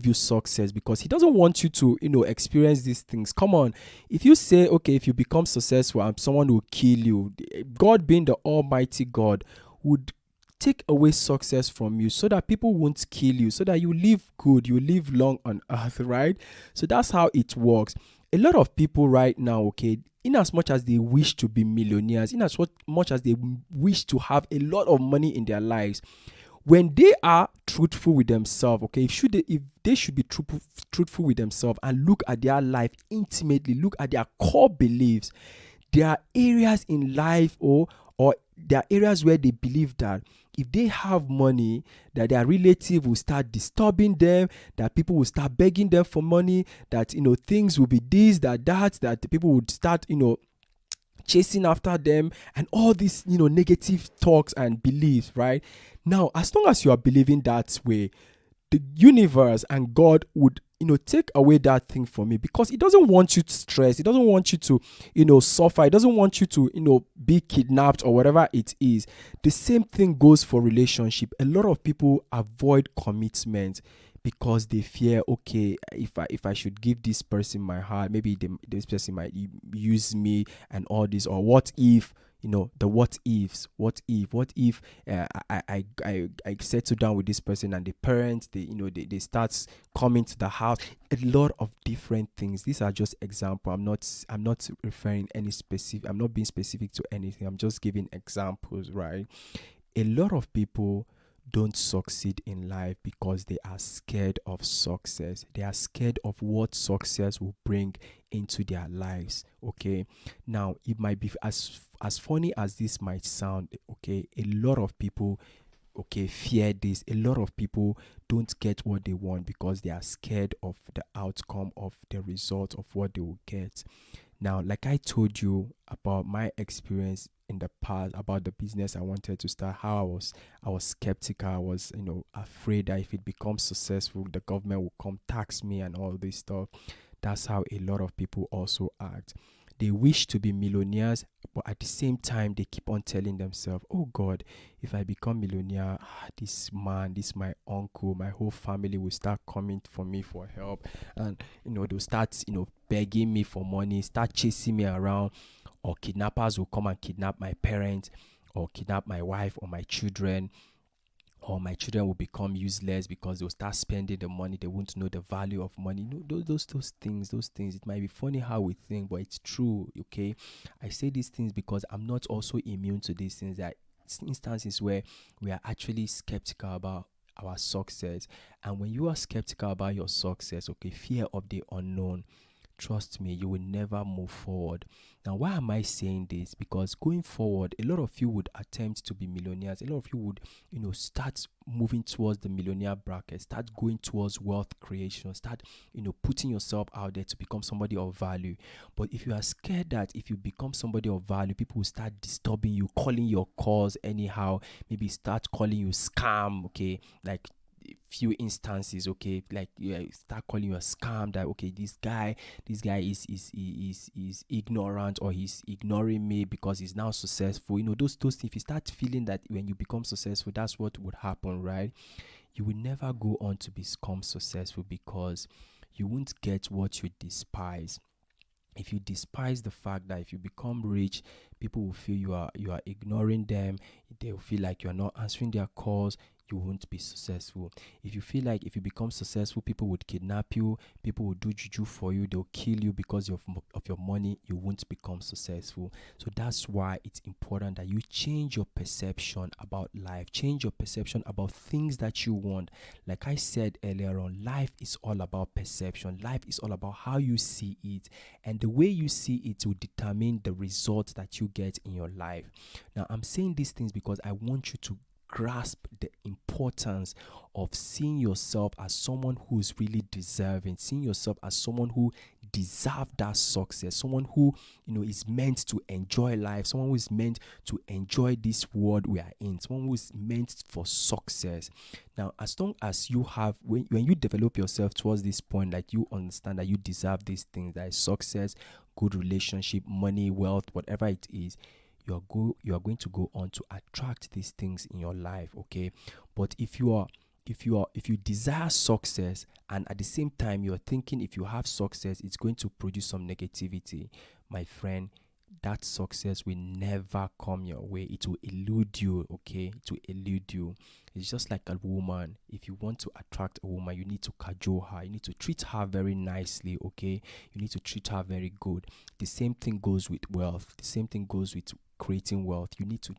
you success, because he doesn't want you to experience these things. Come on, if you say, okay, if you become successful and someone will kill you, God, being the almighty God, would take away success from you so that people won't kill you, so that you live good, you live long on earth, right? So that's how it works. A lot of people right now, okay, in as much as they wish to be millionaires, in as much as they wish to have a lot of money in their lives, when they are truthful with themselves, okay, if they should be truthful with themselves and look at their life intimately, look at their core beliefs, there are areas in life, or there are areas where they believe that if they have money, that their relative will start disturbing them, that people will start begging them for money, that things will be this, that the people would start chasing after them, and all these negative talks and beliefs, right? Now, as long as you are believing that way, the universe and God would take away that thing from me, because he doesn't want you to stress, he doesn't want you to suffer, he doesn't want you to be kidnapped or whatever it is. The same thing goes for relationship. A lot of people avoid commitment because they fear, okay, if I should give this person my heart, maybe this person might use me and all this, or what if, the what if I settle down with this person, and the parents, they start coming to the house. A lot of different things. These are just example. I'm not referring any specific, I'm not being specific to anything, I'm just giving examples, right? A lot of people don't succeed in life because they are scared of success. They are scared of what success will bring into their lives. Okay, now it might be as funny as this might sound. Okay, a lot of people, okay, fear this. A lot of people don't get what they want because they are scared of the outcome, of the result of what they will get. Now, like I told you about my experience in the past about the business I wanted to start, how I was skeptical, I was afraid that if it becomes successful, the government will come tax me and all this stuff. That's how a lot of people also act. They wish to be millionaires, but at the same time, they keep on telling themselves, oh God, if I become millionaire, this man, this my uncle, my whole family will start coming for me for help. And, they'll start, begging me for money, start chasing me around, or kidnappers will come and kidnap my parents, or kidnap my wife or my children, or my children will become useless because they'll start spending the money. They won't know the value of money. No, those things. It might be funny how we think, but it's true. Okay, I say these things because I'm not also immune to these things. There are instances where we are actually skeptical about our success, and when you are skeptical about your success, okay, fear of the unknown trust me, you will never move forward. Now, why am I saying this? Because going forward, a lot of you would attempt to be millionaires. A lot of you would, start moving towards the millionaire bracket, start going towards wealth creation, start, putting yourself out there to become somebody of value. But if you are scared that if you become somebody of value, people will start disturbing you, calling your calls anyhow, maybe start calling you scam, okay? Like few instances, okay, like start calling you a scam, that okay, this guy is ignorant, or he's ignoring me because he's now successful. Those things. If you start feeling that when you become successful, that's what would happen, right? You will never go on to become successful, because you won't get what you despise. If you despise the fact that if you become rich, people will feel you are ignoring them, they will feel like you are not answering their calls, you won't be successful. If you feel like if you become successful, people would kidnap you, people will do juju for you, they'll kill you because of your money, you won't become successful. So that's why it's important that you change your perception about life, change your perception about things that you want. Like I said earlier on, life is all about perception. Life is all about how you see it, and the way you see it will determine the results that you get in your life. Now, I'm saying these things because I want you to grasp the importance of seeing yourself as someone who is really deserving, seeing yourself as someone who deserves that success, someone who is meant to enjoy life, someone who is meant to enjoy this world we are in, someone who is meant for success. Now, as long as you have, when you develop yourself towards this point, like you understand that you deserve these things, that is success, good relationship, money, wealth, whatever it is, you are going to go on to attract these things in your life, okay? But if you desire success, and at the same time you're thinking if you have success it's going to produce some negativity, my friend, that success will never come your way. It will elude you, okay? It will elude you. It's just like a woman. If you want to attract a woman, you need to cajole her. You need to treat her very nicely, okay? You need to treat her very good. The same thing goes with wealth. The same thing goes with creating wealth. You need to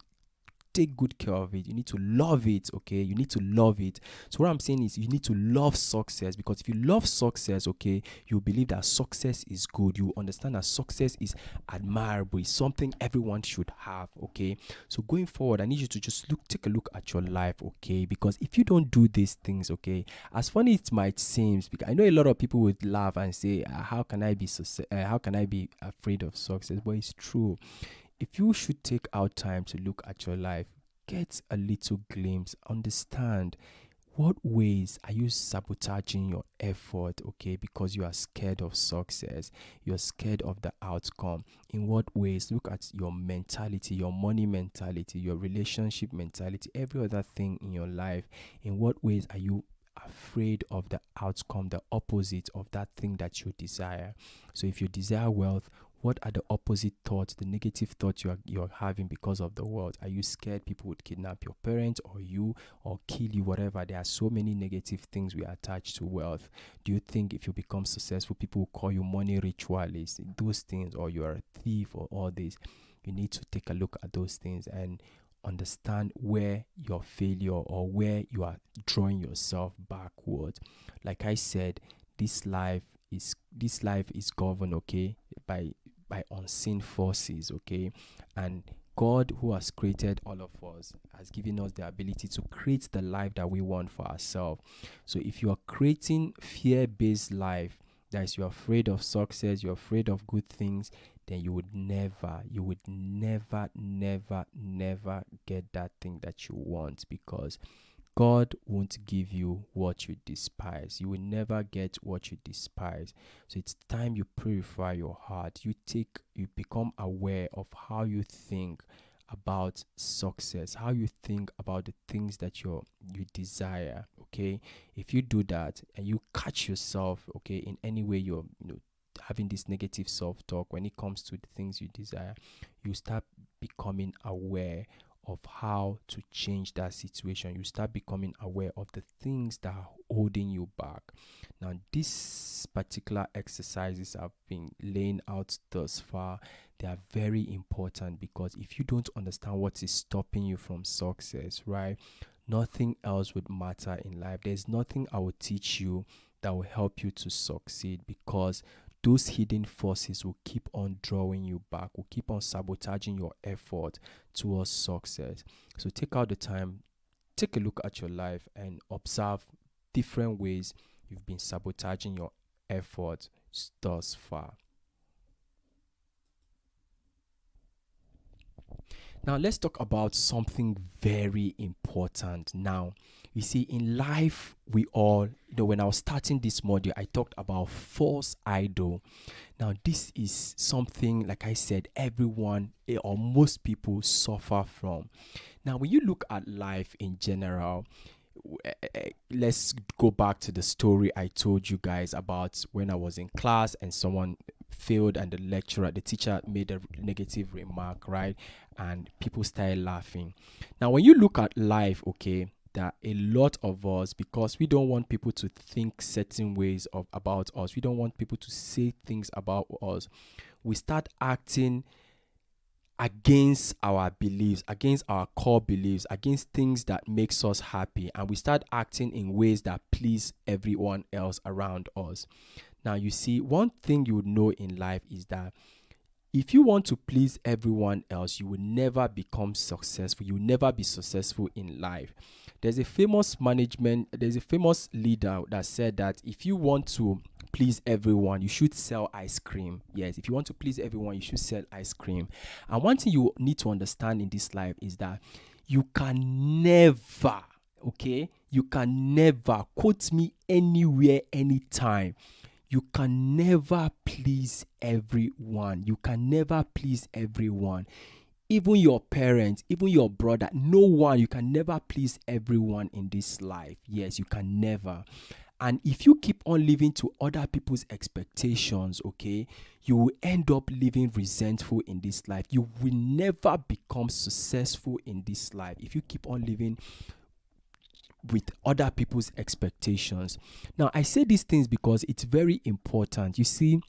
take good care of it. You need to love it, okay? You need to love it. So what I'm saying is you need to love success, because if you love success, okay, you believe that success is good. You understand that success is admirable. It's something everyone should have, okay? So going forward, I need you to just take a look at your life, okay? Because if you don't do these things, okay, as funny it might seem, because I know a lot of people would laugh and say, how can I be afraid of success? But it's true. If you should take out time to look at your life, get a little glimpse, understand what ways are you sabotaging your effort, okay, because you are scared of success, you're scared of the outcome. In what ways? Look at your mentality, your money mentality, your relationship mentality, every other thing in your life. In what ways are you afraid of the outcome, the opposite of that thing that you desire? So if you desire wealth, what are the opposite thoughts, the negative thoughts you're having because of the world? Are you scared people would kidnap your parents or you, or kill you, whatever? There are so many negative things we attach to wealth. Do you think if you become successful, people will call you money ritualist, those things, or you're a thief, or all this? You need to take a look at those things and understand where your failure or where you are drawing yourself backward. Like I said, this life is governed, okay, by unseen forces, okay? And God, who has created all of us, has given us the ability to create the life that we want for ourselves. So if you are creating fear-based life, that is, you're afraid of success, you're afraid of good things, then you would never, never get that thing that you want, because God won't give you what you despise. You will never get what you despise. So it's time you purify your heart. You become aware of how you think about success, how you think about the things that you desire. Okay, if you do that and you catch yourself, okay, in any way you're having this negative self-talk when it comes to the things you desire, you start becoming aware of how to change that situation. You start becoming aware of the things that are holding you back. Now, these particular exercises I've been laying out thus far, they are very important, because if you don't understand what is stopping you from success, right, nothing else would matter in life. There's nothing I will teach you that will help you to succeed, because those hidden forces will keep on drawing you back, will keep on sabotaging your effort towards success. So take out the time, take a look at your life and observe different ways you've been sabotaging your effort thus far. Now, let's talk about something very important. Now, you see, in life, we all, when I was starting this module, I talked about false idol. Now, this is something, like I said, everyone or most people suffer from. Now, when you look at life in general, let's go back to the story I told you guys about when I was in class and someone failed and the teacher made a negative remark, right? And people started laughing. Now, when you look at life, okay, there are a lot of us, because we don't want people to think certain ways about us. We don't want people to say things about us. We start acting against our beliefs, against our core beliefs, against things that makes us happy, and we start acting in ways that please everyone else around us. Now, you see, one thing you would know in life is that if you want to please everyone else, you will never become successful. You will never be successful in life. There's a famous leader that said that if you want to please everyone, you should sell ice cream. Yes, if you want to please everyone, you should sell ice cream. And one thing you need to understand in this life is that you can never, quote me anywhere, anytime. You can never please everyone. You can never please everyone. Even your parents, even your brother, no one. You can never please everyone in this life. Yes, you can never. And if you keep on living to other people's expectations, you will end up living resentful in this life. You will never become successful in this life if you keep on living with other people's expectations. Now, I say these things because it's very important. You see,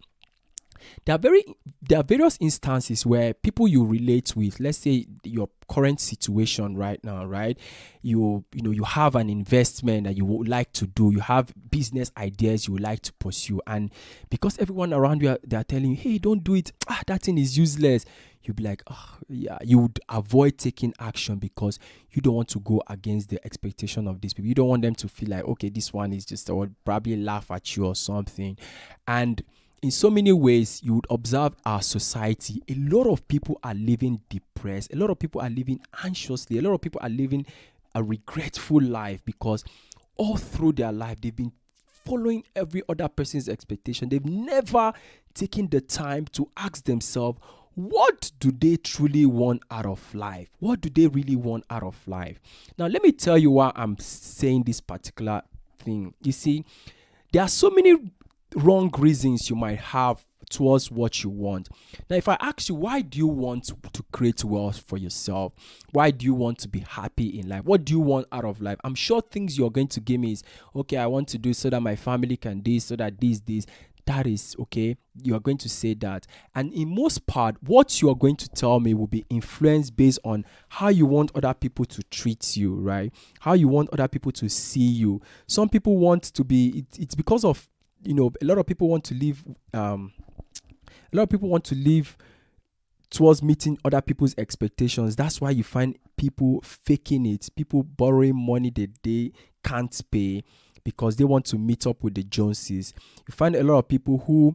there are various instances where people you relate with, let's say your current situation right now, right? You have an investment that you would like to do. You have business ideas you would like to pursue, and because everyone around you they are telling you, "Hey, don't do it. That thing is useless." You'd be like, "Oh, yeah." You would avoid taking action because you don't want to go against the expectation of these people. You don't want them to feel like, okay, this one is just, or probably laugh at you or something. And in so many ways, you would observe our society. A lot of people are living depressed. A lot of people are living anxiously. A lot of people are living a regretful life because all through their life, they've been following every other person's expectation. They've never taken the time to ask themselves, what do they truly want out of life? What do they really want out of life? Now, let me tell you why I'm saying this particular thing. You see, there are so many wrong reasons you might have towards what you want. Now, if I ask you, why do you want to create wealth for yourself? Why do you want to be happy in life? What do you want out of life? I'm sure things you're going to give me is, okay, I want to do so that my family can do, so that this. That is okay. You are going to say that. And in most part, what you are going to tell me will be influenced based on how you want other people to treat you, right? How you want other people to see you. Some people want to be, it's because of, a lot of people want to live, towards meeting other people's expectations. That's why you find people faking it, people borrowing money that they can't pay because they want to meet up with the Joneses. You find a lot of people who,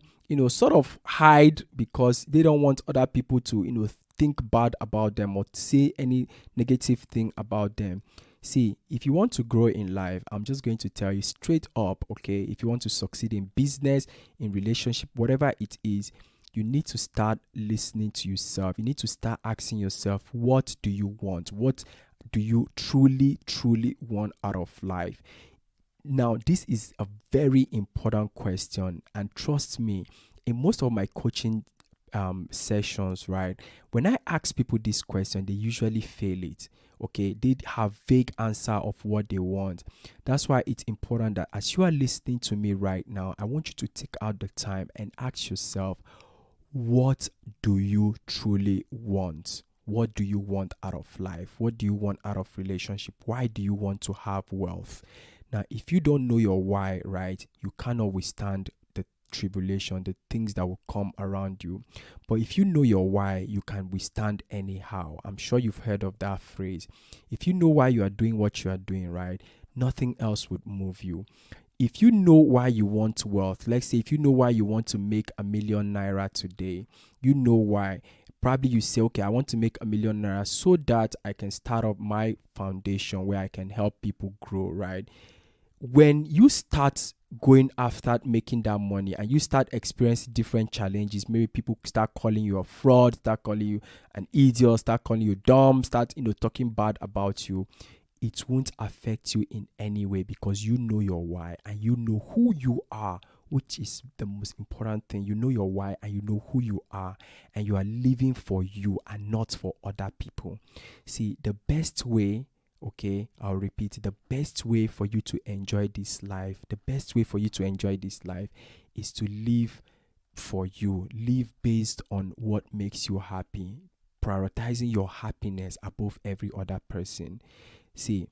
sort of hide because they don't want other people to, think bad about them or say any negative thing about them. See, if you want to grow in life, I'm just going to tell you straight up, okay? If you want to succeed in business, in relationship, whatever it is, you need to start listening to yourself. You need to start asking yourself, what do you want? What do you truly, truly want out of life? Now, this is a very important question, and trust me, in most of my coaching sessions, right, when I ask people this question, they usually fail it. Okay, they have vague answer of what they want. That's why it's important that as you are listening to me right now, I want you to take out the time and ask yourself, what do you truly want? What do you want out of life? What do you want out of relationship? Why do you want to have wealth? Now, if you don't know your why, right, you cannot withstand tribulation, the things that will come around you. But if you know your why, you can withstand anyhow. I'm sure you've heard of that phrase. If you know why you are doing what you are doing, right, nothing else would move you. If you know why you want wealth, let's say if you know why you want to make ₦1,000,000 today, you know why. Probably you say, okay, I want to make ₦1,000,000 so that I can start up my foundation where I can help people grow, right? When you start going after making that money and you start experiencing different challenges, maybe people start calling you a fraud, start calling you an idiot, start calling you dumb, start talking bad about you, it won't affect you in any way because you know your why and you know who you are, which is the most important thing. You know your why and you know who you are, and you are living for you and not for other people. See, the best way, okay, I'll repeat, the best way for you to enjoy this life, the best way for you to enjoy this life is to live for you. Live based on what makes you happy, prioritizing your happiness above every other person. See,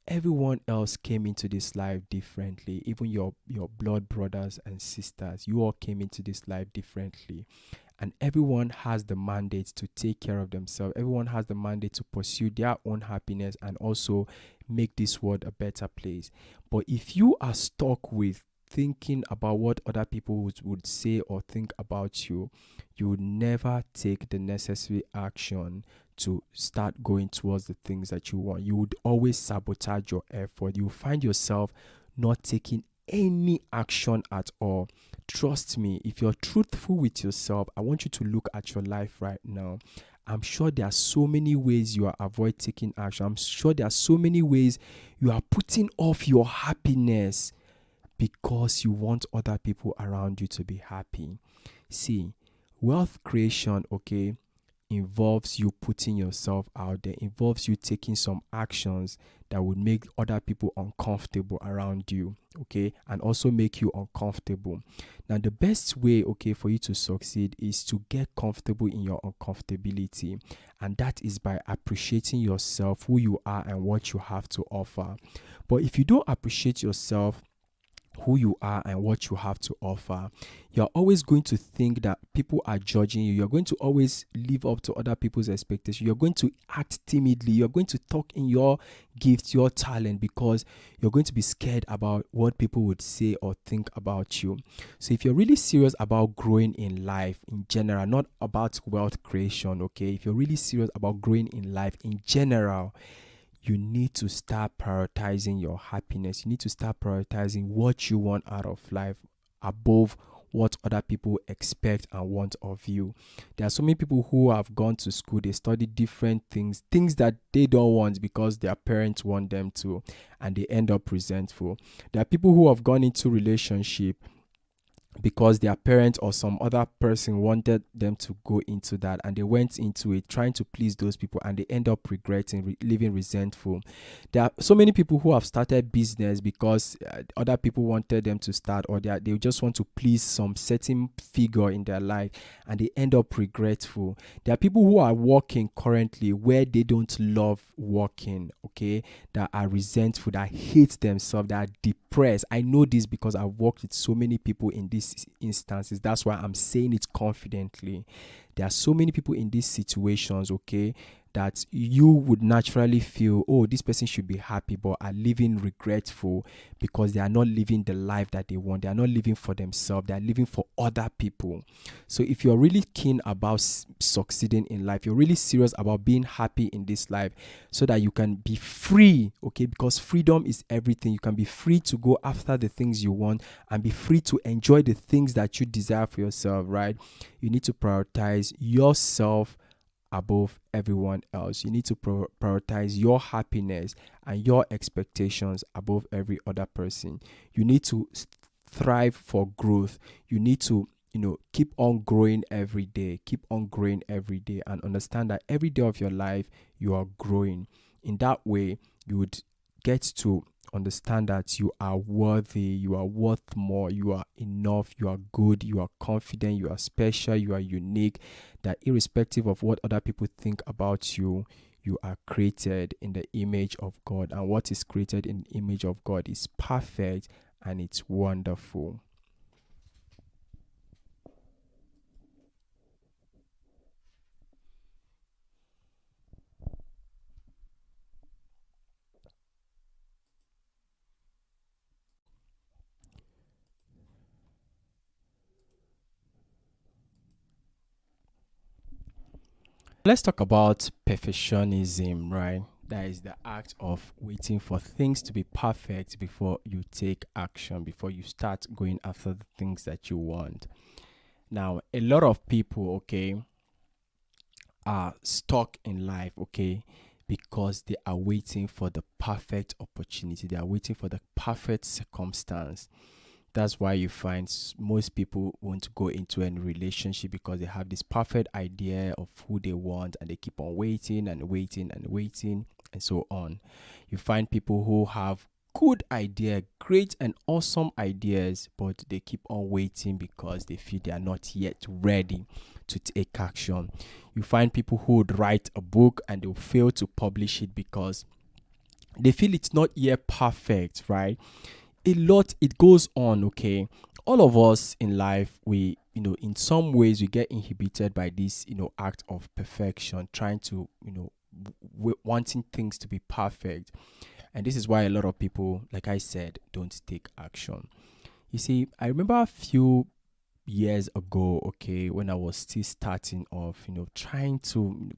everyone else came into this life differently. Even your blood brothers and sisters, you all came into this life differently. And everyone has the mandate to take care of themselves. Everyone has the mandate to pursue their own happiness and also make this world a better place. But if you are stuck with thinking about what other people would say or think about you, you would never take the necessary action to start going towards the things that you want. You would always sabotage your effort. You will find yourself not taking any action at all. Trust me, if you're truthful with yourself, I want you to look at your life right now. I'm sure there are so many ways you are avoid taking action. I'm sure there are so many ways you are putting off your happiness because you want other people around you to be happy. See, wealth creation, okay, involves you putting yourself out there, involves you taking some actions that would make other people uncomfortable around you, okay, and also make you uncomfortable. Now, the best way, okay, for you to succeed is to get comfortable in your uncomfortability, and that is by appreciating yourself, who you are, and what you have to offer. But if you don't appreciate yourself, who you are and what you have to offer, you're always going to think that people are judging you. You're going to always live up to other people's expectations. You're going to act timidly. You're going to talk in your gifts, your talent, because you're going to be scared about what people would say or think about you. So if you're really serious about growing in life in general, not about wealth creation, okay, if you're really serious about growing in life in general, you need to start prioritizing your happiness. You need to start prioritizing what you want out of life above what other people expect and want of you. There are so many people who have gone to school, they study different things that they don't want because their parents want them to, and they end up resentful. There are people who have gone into relationship because their parents or some other person wanted them to go into that, and they went into it trying to please those people, and they end up regretting, living resentful. There are so many people who have started business because other people wanted them to start, or they just want to please some certain figure in their life, and they end up regretful. There are people who are working currently where they don't love working, okay, that are resentful, that hate themselves, that are depressed. I know this because I've worked with so many people in these instances. That's why I'm saying it confidently. There are so many people in these situations, okay, that you would naturally feel, oh, this person should be happy, but are living regretful because they are not living the life that they want. They are not living for themselves. They are living for other people. So if you're really keen about succeeding in life, you're really serious about being happy in this life so that you can be free, okay, because freedom is everything. You can be free to go after the things you want and be free to enjoy the things that you desire for yourself, right? You need to prioritize yourself above everyone else. You need to prioritize your happiness and your expectations above every other person. You need to thrive for growth. You need to keep on growing every day. Keep on growing every day, and understand that every day of your life you are growing. In that way, you would get to understand that you are worthy, you are worth more, you are enough, you are good, you are confident, you are special, you are unique, that irrespective of what other people think about you, you are created in the image of God, and what is created in the image of God is perfect and it's wonderful. Let's talk about perfectionism, right? That is the act of waiting for things to be perfect before you take action, before you start going after the things that you want. Now, a lot of people, okay, are stuck in life, okay, because they are waiting for the perfect opportunity, they are waiting for the perfect circumstance. That's why you find most people want to go into a relationship because they have this perfect idea of who they want and they keep on waiting and waiting and waiting and so on. You find people who have good idea, great and awesome ideas, but they keep on waiting because they feel they are not yet ready to take action. You find people who would write a book and they'll fail to publish it because they feel it's not yet perfect, right? A lot it goes on, okay. All of us in life, we, in some ways we get inhibited by this, act of perfection, trying to, wanting things to be perfect. And this is why a lot of people, like I said, don't take action. You see, I remember a few years ago, okay, when I was still starting off, trying to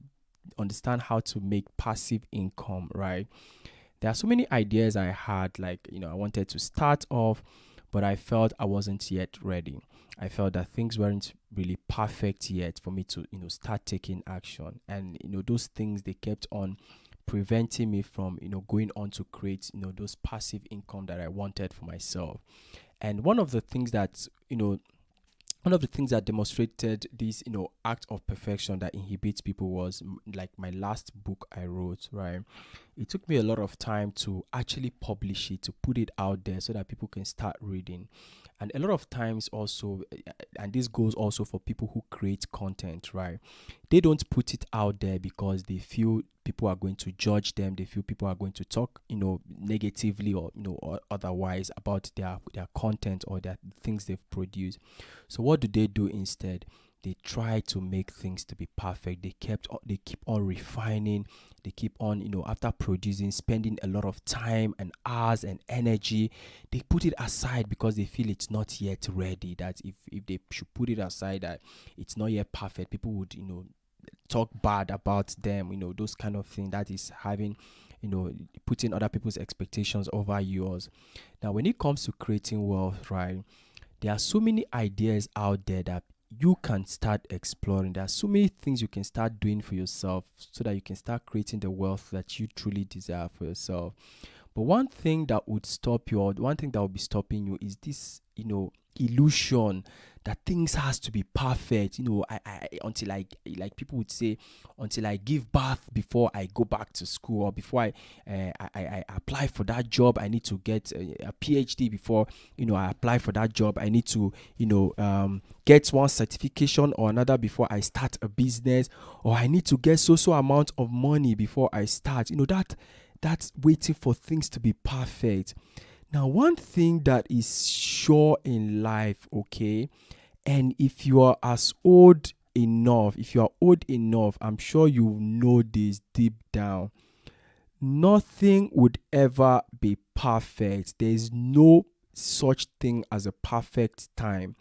understand how to make passive income, right? There are so many ideas I had, like, I wanted to start off, but I felt I wasn't yet ready. I felt that things weren't really perfect yet for me to, start taking action. And, those things, they kept on preventing me from, going on to create, those passive income that I wanted for myself. And one of the things that demonstrated this, act of perfection that inhibits people was like my last book I wrote, right? It took me a lot of time to actually publish it, to put it out there so that people can start reading. And a lot of times also, and this goes also for people who create content, right? They don't put it out there because they feel people are going to judge them. They feel people are going to talk, negatively or, or otherwise about their content or their things they've produced. So what do they do instead? They try to make things to be perfect. They keep on refining. They keep on, after producing, spending a lot of time and hours and energy. They put it aside because they feel it's not yet ready. That if they should put it aside, that it's not yet perfect, people would, talk bad about them, those kind of thing. That is having, putting other people's expectations over yours. Now, when it comes to creating wealth, right, there are so many ideas out there that you can start exploring. There are so many things you can start doing for yourself so that you can start creating the wealth that you truly desire for yourself. But one thing that would stop you, or one thing that will be stopping you, is this, illusion that things has to be perfect. Until I, like people would say, until I give birth before I go back to school, or before I apply for that job, I need to get a PhD before, I apply for that job. I need to, get one certification or another before I start a business, or I need to get so amount of money before I start. That's waiting for things to be perfect. Now, one thing that is sure in life, okay, and if you are old enough, I'm sure you know this deep down. Nothing would ever be perfect. There is no such thing as a perfect time.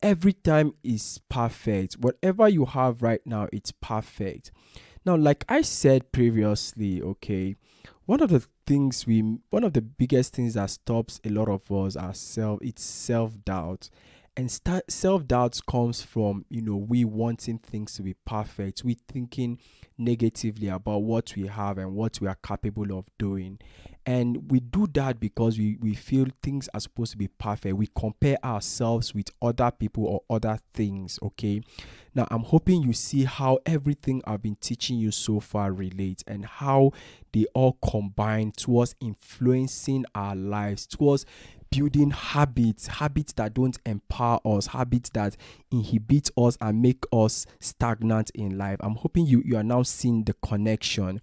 Every time is perfect. Whatever you have right now, it's perfect. Now, like I said previously, okay, one of the biggest things that stops a lot of us are it's self-doubt. And self-doubt comes from, we wanting things to be perfect. We thinking negatively about what we have and what we are capable of doing. And we do that because we feel things are supposed to be perfect. We compare ourselves with other people or other things, okay? Now, I'm hoping you see how everything I've been teaching you so far relates, and how they all combine towards influencing our lives, towards building habits that don't empower us, habits that inhibit us and make us stagnant in life. I'm hoping you are now seeing the connection.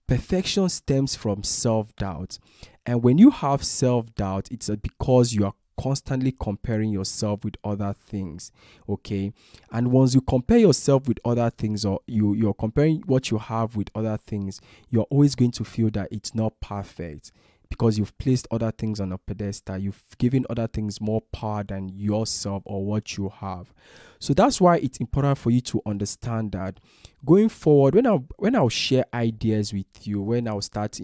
Perfection stems from self-doubt. And when you have self-doubt, it's because you are constantly comparing yourself with other things, okay? And once you compare yourself with other things, or you're comparing what you have with other things, you're always going to feel that it's not perfect. because you've placed other things on a pedestal. You've given other things more power than yourself or what you have. So that's why it's important for you to understand that going forward, when I'll share ideas with you, when I'll start,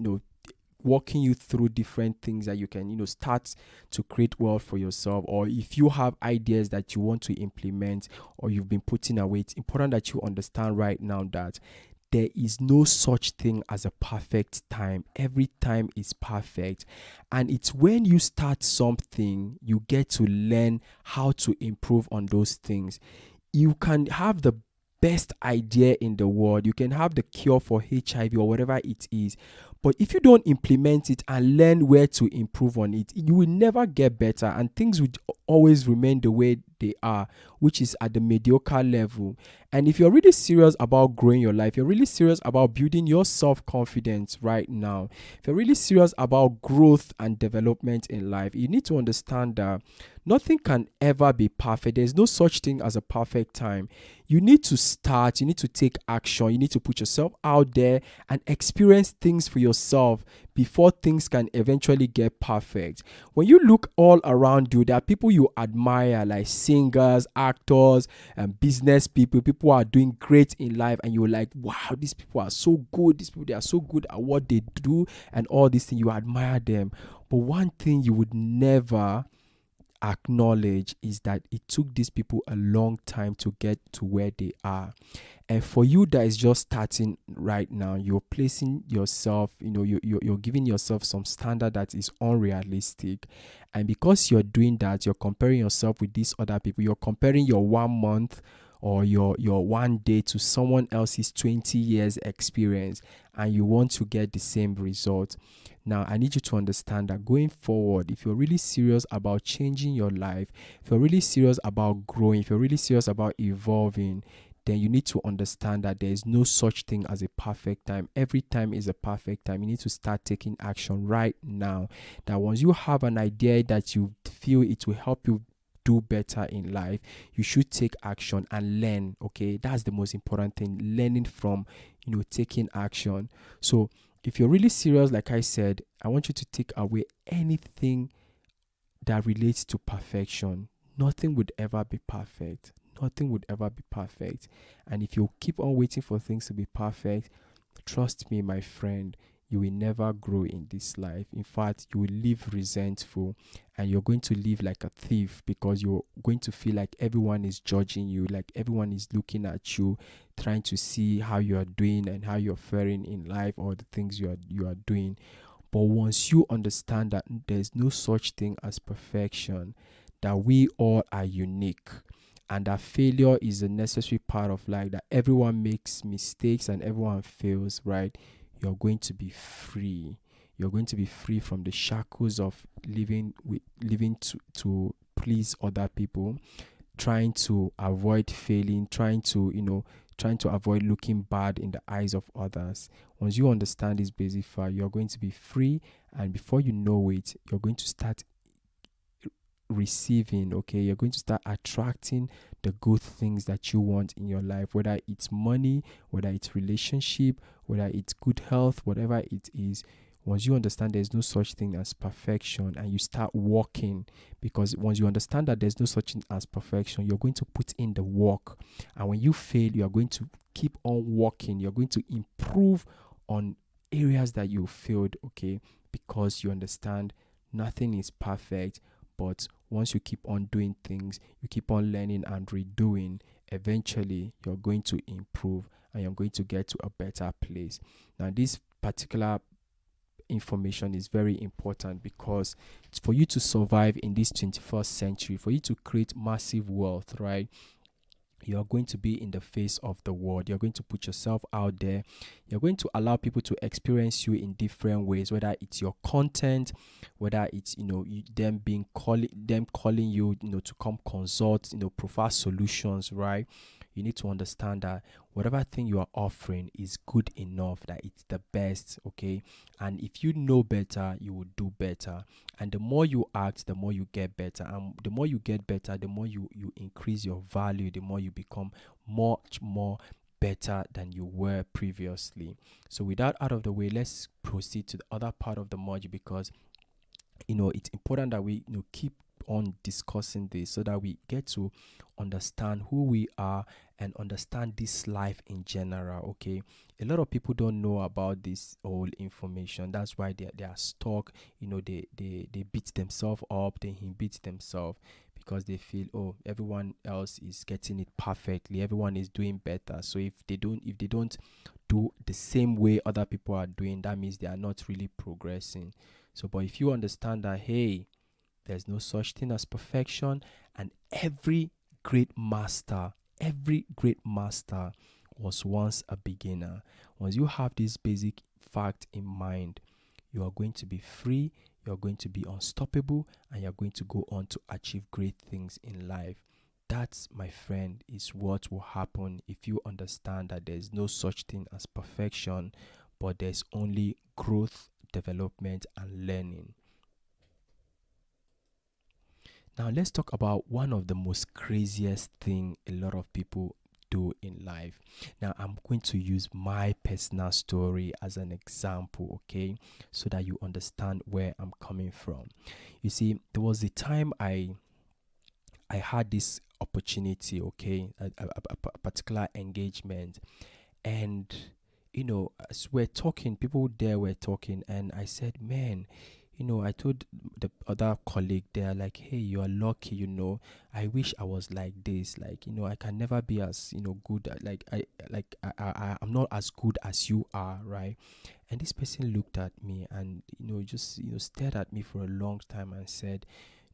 walking you through different things that you can, start to create wealth for yourself, or if you have ideas that you want to implement or you've been putting away, it's important that you understand right now that there is no such thing as a perfect time. Every time is perfect. And it's when you start something, you get to learn how to improve on those things. You can have the best idea in the world. You can have the cure for HIV or whatever it is. But if you don't implement it and learn where to improve on it, you will never get better, and things would always remain the way they are, which is at the mediocre level. And if you're really serious about growing your life, you're really serious about building your self-confidence right now, if you're really serious about growth and development in life, you need to understand that nothing can ever be perfect. There's no such thing as a perfect time. You need to start, you need to take action, you need to put yourself out there and experience things for yourself before things can eventually get perfect. When you look all around you, there are people you admire, like singers, actors, and business people. People are doing great in life, and you're like, wow, these people are so good. These people, they are so good at what they do, and all these things. You admire them. But one thing you would never acknowledge is that it took these people a long time to get to where they are. And for you that is just starting right now, you're placing yourself, you're giving yourself some standard that is unrealistic. And because you're doing that, you're comparing yourself with these other people. You're comparing your 1 month or your one day to someone else's 20 years experience, and you want to get the same result. Now, I need you to understand that going forward, if you're really serious about changing your life, if you're really serious about growing, if you're really serious about evolving, then you need to understand that there is no such thing as a perfect time. Every time is a perfect time. You need to start taking action right now. That once you have an idea that you feel it will help you do better in life, you should take action and learn. Okay, that's the most important thing. Learning from, taking action. So if you're really serious, like I said, I want you to take away anything that relates to perfection. Nothing would ever be perfect. Nothing would ever be perfect. And if you keep on waiting for things to be perfect, trust me, my friend, you will never grow in this life. In fact, you will live resentful, and you're going to live like a thief, because you're going to feel like everyone is judging you, like everyone is looking at you, trying to see how you are doing and how you're faring in life, or the things you are doing. But once you understand that there's no such thing as perfection, that we all are unique, and that failure is a necessary part of life, that everyone makes mistakes and everyone fails, right? You're going to be free. You're going to be free from the shackles of living to please other people, trying to avoid failing, trying to avoid looking bad in the eyes of others. Once you understand this basic fact, you're going to be free, and before you know it, you're going to start receiving. Okay, you're going to start attracting the good things that you want in your life, whether it's money, whether it's relationship, whether it's good health, whatever it is. Once you understand there's no such thing as perfection, and you start walking, because once you understand that there's no such thing as perfection, you're going to put in the work. And when you fail, you are going to keep on walking. You're going to improve on areas that you failed, okay? Because you understand nothing is perfect, but once you keep on doing things, you keep on learning and redoing, eventually you're going to improve and you're going to get to a better place. Now, this particular information is very important, because it's for you to survive in this 21st century, for you to create massive wealth, right? You're going to be in the face of the world. You're going to put yourself out there. You're going to allow people to experience you in different ways, whether it's your content, whether it's them calling you, to come consult, provide solutions, right? You need to understand that whatever thing you are offering is good enough, that it's the best, okay? And if you know better, you will do better. And the more you act, the more you get better. And the more you get better, the more you increase your value, the more you become much more better than you were previously. So with that out of the way, let's proceed to the other part of the module, because it's important that we keep on discussing this so that we get to understand who we are and understand this life in general. Okay, a lot of people don't know about this whole information. That's why they are stuck. They beat themselves up, they inhibit themselves, because they feel, oh, everyone else is getting it perfectly, everyone is doing better. So if they don't do the same way other people are doing, that means they are not really progressing. So, but if you understand that, hey, there's no such thing as perfection, and every great master was once a beginner. Once you have this basic fact in mind, you are going to be free, you're going to be unstoppable, and you're going to go on to achieve great things in life. That, my friend, is what will happen if you understand that there's no such thing as perfection, but there's only growth, development, and learning. Now let's talk about one of the most craziest thing a lot of people do in life. Now I'm going to use my personal story as an example, okay, so that you understand where I'm coming from. You see, there was a time I had this opportunity, okay, a particular engagement, and as we're talking, people there were talking, and I said, man, I told the other colleague there, like, hey, you are lucky, I wish I was like this, like, I can never be as, good I'm not as good as you are, right? And this person looked at me and, just, stared at me for a long time and said,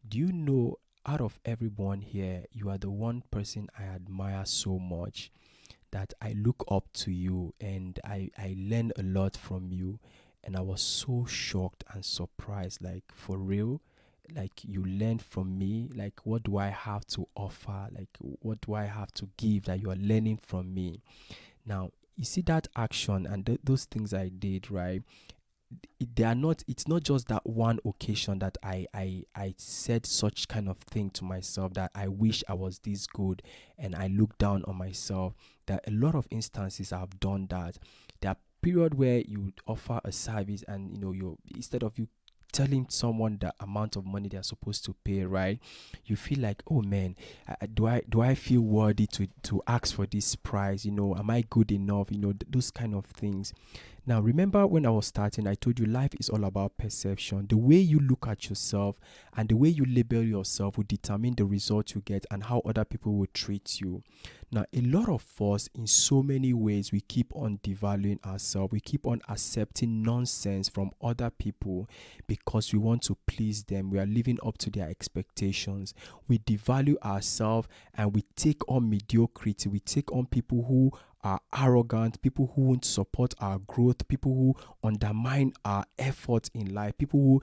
do you know, out of everyone here, you are the one person I admire so much, that I look up to you, and I learn a lot from you. And I was so shocked and surprised, like, for real, like, you learned from me, like, what do I have to offer, like, what do I have to give that you are learning from me? Now you see that action and those things I did, right? It's not just that one occasion that I said such kind of thing to myself, that I wish I was this good and I look down on myself. There are a lot of instances I've done that. There are period where you offer a service, and you, instead of you telling someone the amount of money they're supposed to pay, right, you feel like, oh man, do I feel worthy to ask for this price? Am I good enough? Those kind of things. Now, remember when I was starting, I told you life is all about perception. The way you look at yourself and the way you label yourself will determine the result you get and how other people will treat you. Now, a lot of us, in so many ways, we keep on devaluing ourselves. We keep on accepting nonsense from other people because we want to please them. We are living up to their expectations. We devalue ourselves and we take on mediocrity. We take on people who are arrogant, people who won't support our growth, people who undermine our effort in life, people who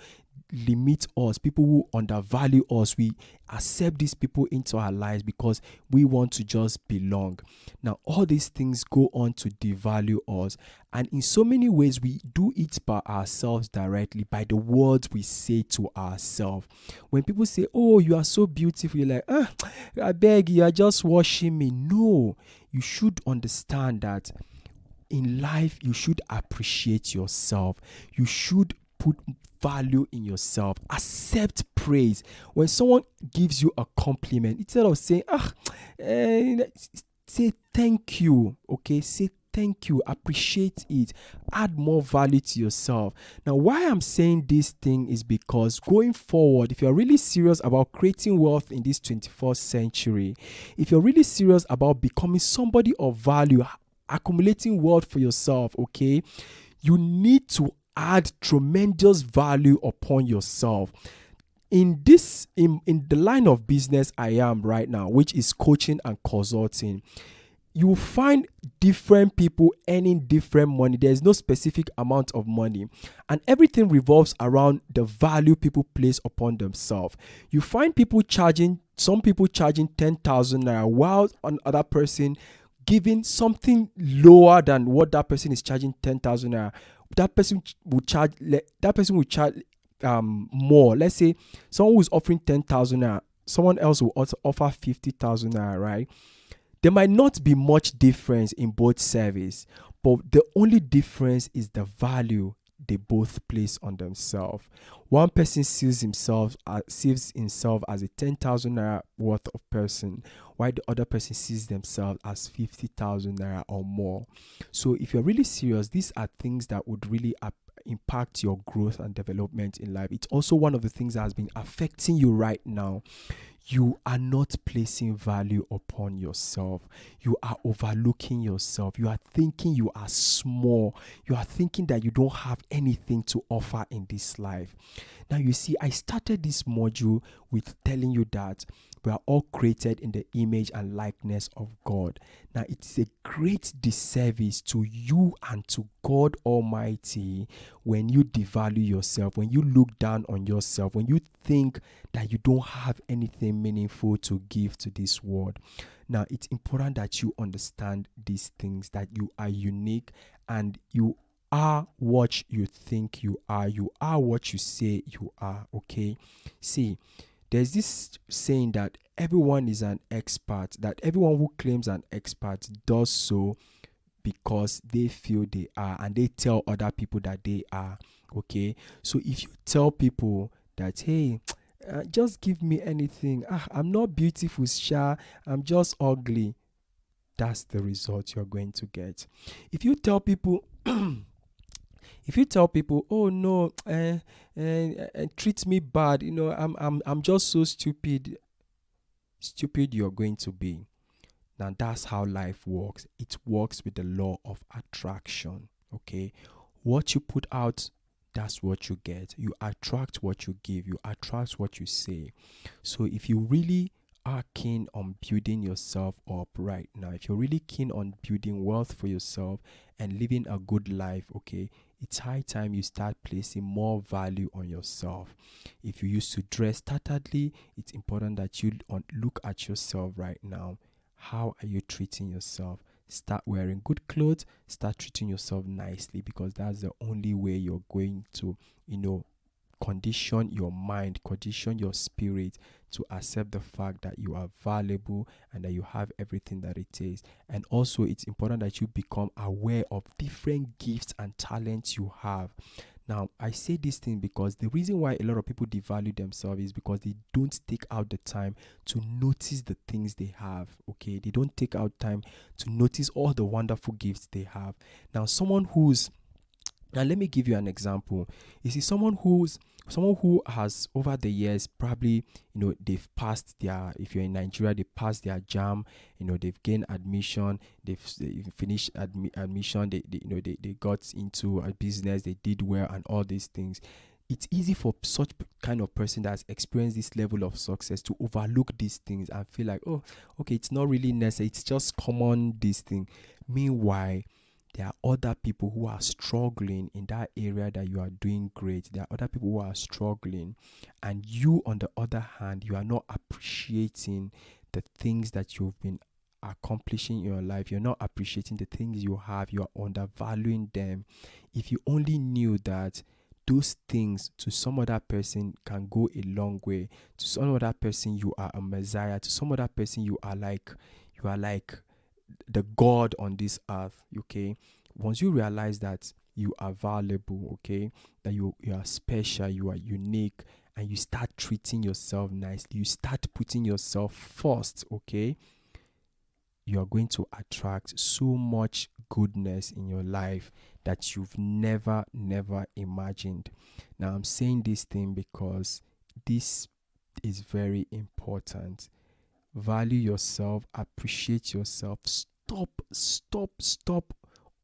limit us, people who undervalue us. We accept these people into our lives because we want to just belong. Now, all these things go on to devalue us, and in so many ways we do it by ourselves directly, by the words we say to ourselves. When people say, oh, you are so beautiful, you're like, I beg you are just washing me. No, you should understand that in life you should appreciate yourself. You should put value in yourself. Accept praise. When someone gives you a compliment, instead of saying, say thank you. Okay, say thank you, appreciate it, add more value to yourself. Now, why I'm saying this thing is because going forward, if you're really serious about creating wealth in this 21st century, if you're really serious about becoming somebody of value, accumulating wealth for yourself, okay, you need to add tremendous value upon yourself. In the line of business I am right now, which is coaching and consulting, you find different people earning different money. There's no specific amount of money, and everything revolves around the value people place upon themselves. You find some people charging 10,000 naira, while another person giving something lower than what that person is charging 10,000 naira. That person will charge more. Let's say someone who's offering 10,000 naira, someone else will also offer 50,000 naira, right? There might not be much difference in both service, but the only difference is the value they both place on themselves. One person sees himself as a 10,000 naira worth of person, while the other person sees themselves as 50,000 naira or more. So if you're really serious, these are things that would really impact your growth and development in life. It's also one of the things that has been affecting you right now. You are not placing value upon yourself. You are overlooking yourself. You are thinking you are small. You are thinking that you don't have anything to offer in this life. Now, you see, I started this module with telling you that we are all created in the image and likeness of God. Now, it's a great disservice to you and to God Almighty when you devalue yourself, when you look down on yourself, when you think that you don't have anything meaningful to give to this world. Now, it's important that you understand these things, that you are unique and you are what you think you are. You are what you say you are, okay? See, there's this saying that everyone is an expert, that everyone who claims an expert does so because they feel they are and they tell other people that they are, okay? So if you tell people that, hey, just give me anything, I'm not beautiful, sha, I'm just ugly, that's the result you're going to get. If you tell people if you tell people, oh no, treat me bad, I'm just so stupid you're going to be. Now that's how life works. It works with the law of attraction, okay? What you put out, that's what you get. You attract what you give. You attract what you say. So if you really are keen on building yourself up right now, if you're really keen on building wealth for yourself and living a good life, okay, it's high time you start placing more value on yourself. If you used to dress tatteredly, it's important that you look at yourself right now. How are you treating yourself? Start wearing good clothes, start treating yourself nicely, because that's the only way you're going to, condition your mind, condition your spirit to accept the fact that you are valuable and that you have everything that it is. And also, it's important that you become aware of different gifts and talents you have. Now, I say this thing because the reason why a lot of people devalue themselves is because they don't take out the time to notice the things they have, okay? They don't take out time to notice all the wonderful gifts they have. Now, now let me give you an example. You see, someone who has over the years probably, they've passed their, if you're in Nigeria, they passed their JAM, they've gained admission, they've finished admission, they got into a business, they did well and all these things. It's easy for such kind of person that's experienced this level of success to overlook these things and feel like, oh, okay, it's not really necessary, it's just common, this thing. Meanwhile, there are other people who are struggling in that area that you are doing great. There are other people who are struggling, and you, on the other hand, you are not appreciating the things that you've been accomplishing in your life. You're not appreciating the things you have. You are undervaluing them. If you only knew that those things to some other person can go a long way. To some other person, you are a messiah. To some other person, you are like the God on this earth, okay? Once you realize that you are valuable, okay, that you are special, you are unique, and you start treating yourself nicely, you start putting yourself first, okay, you are going to attract so much goodness in your life that you've never imagined. Now, I'm saying this thing because this is very important. Value yourself, appreciate yourself. Stop